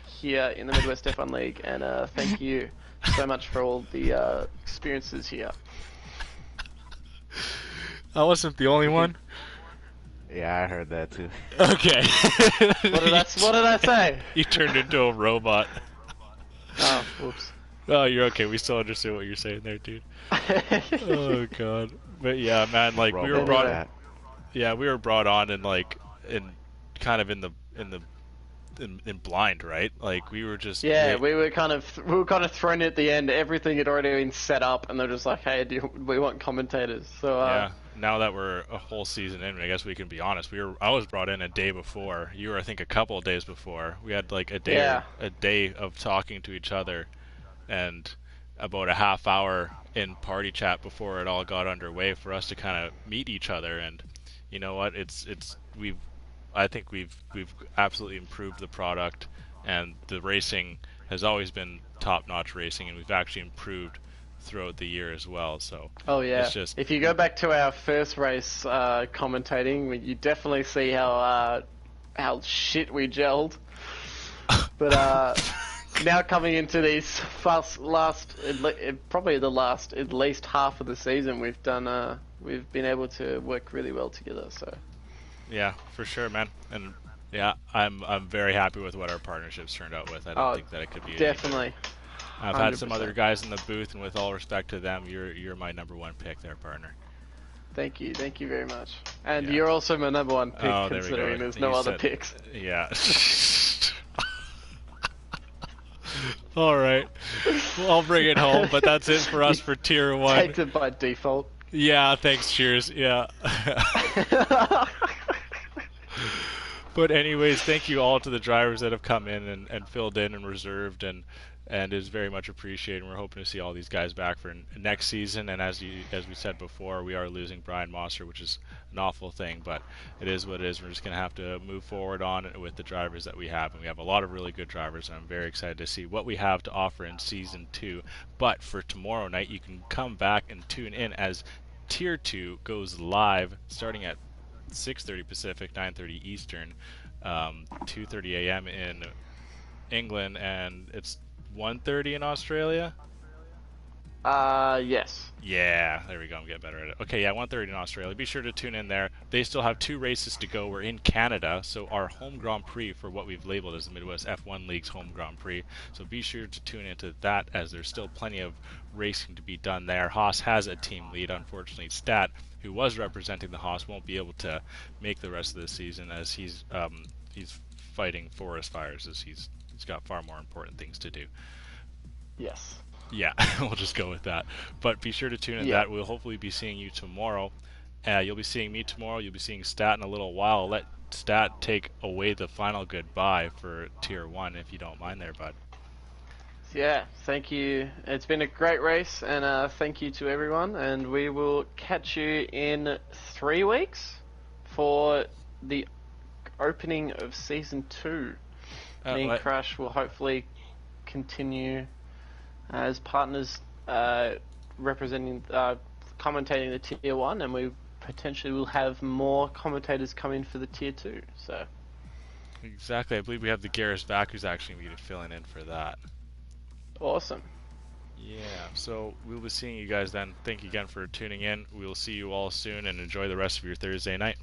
here in the Midwest F1 League, and thank you so much for all the experiences here. I wasn't the only one. Yeah, I heard that too. Okay. What did I say? You turned into a robot. Oh, whoops. Oh, you're okay. We still understood what you're saying there, dude. Oh god. But yeah, man, like we were brought. Yeah, we were brought on in blind, right? Like we were just we were kind of thrown at the end. Everything had already been set up, and they're just like, "Hey, we want commentators?" So yeah. Now that we're a whole season in, I guess we can be honest. I was brought in a day before. You were, I think, a couple of days before. We had like a day of talking to each other, and about a half hour in party chat before it all got underway for us to kind of meet each other. And you know what? I think we've absolutely improved the product, and the racing has always been top-notch racing, and we've actually improved throughout the year as well. So it's just, if you go back to our first race commentating, you definitely see how shit we gelled. But now coming into these probably the last at least half of the season, we've been able to work really well together. So. Yeah, for sure, man. And yeah, I'm very happy with what our partnerships turned out with. I don't think that it could be definitely. I've 100%. Had some other guys in the booth, and with all respect to them, you're my number one pick there, partner. Thank you very much. And you're also my number one pick, considering there's no other picks. Yeah. All right. Well, I'll bring it home, but that's it for us for Tier 1. Take it by default. Yeah, thanks, cheers. Yeah. But anyways, thank you all to the drivers that have come in and filled in and reserved, and is very much appreciated. And we're hoping to see all these guys back for next season. And as we said before, we are losing Brian Mosser, which is an awful thing, but it is what it is. We're just going to have to move forward on with the drivers that we have, and we have a lot of really good drivers, and I'm very excited to see what we have to offer in Season 2. But for tomorrow night, you can come back and tune in as Tier 2 goes live starting at 6:30 Pacific, 9:30 Eastern, 2:30 a.m. in England, and it's 1:30 in Australia. Yes. Yeah, there we go. I'm getting better at it. Okay, yeah, 1:30 in Australia. Be sure to tune in there. They still have 2 races to go. We're in Canada, so our home Grand Prix for what we've labeled as the Midwest F1 League's home Grand Prix. So be sure to tune into that, as there's still plenty of racing to be done there. Haas has a team lead. Unfortunately, Stat, who was representing the Haas, won't be able to make the rest of the season, as he's fighting forest fires, as he's got far more important things to do. Yes. Yeah, we'll just go with that. But be sure to tune in. That we'll hopefully be seeing you tomorrow. You'll be seeing me tomorrow. You'll be seeing Stat in a little while. I'll let Stat take away the final goodbye for Tier 1, if you don't mind there, bud. Yeah, thank you. It's been a great race, and thank you to everyone. And we will catch you in 3 weeks for the opening of Season 2. Me and Crash will hopefully continue as partners representing, commentating the Tier 1, and we potentially will have more commentators come in for the Tier 2. So Exactly. I believe we have the Garrus back who's actually going to be filling in for that. awesome. Yeah, so we'll be seeing you guys then. Thank you again for tuning in. We will see you all soon, and enjoy the rest of your Thursday night.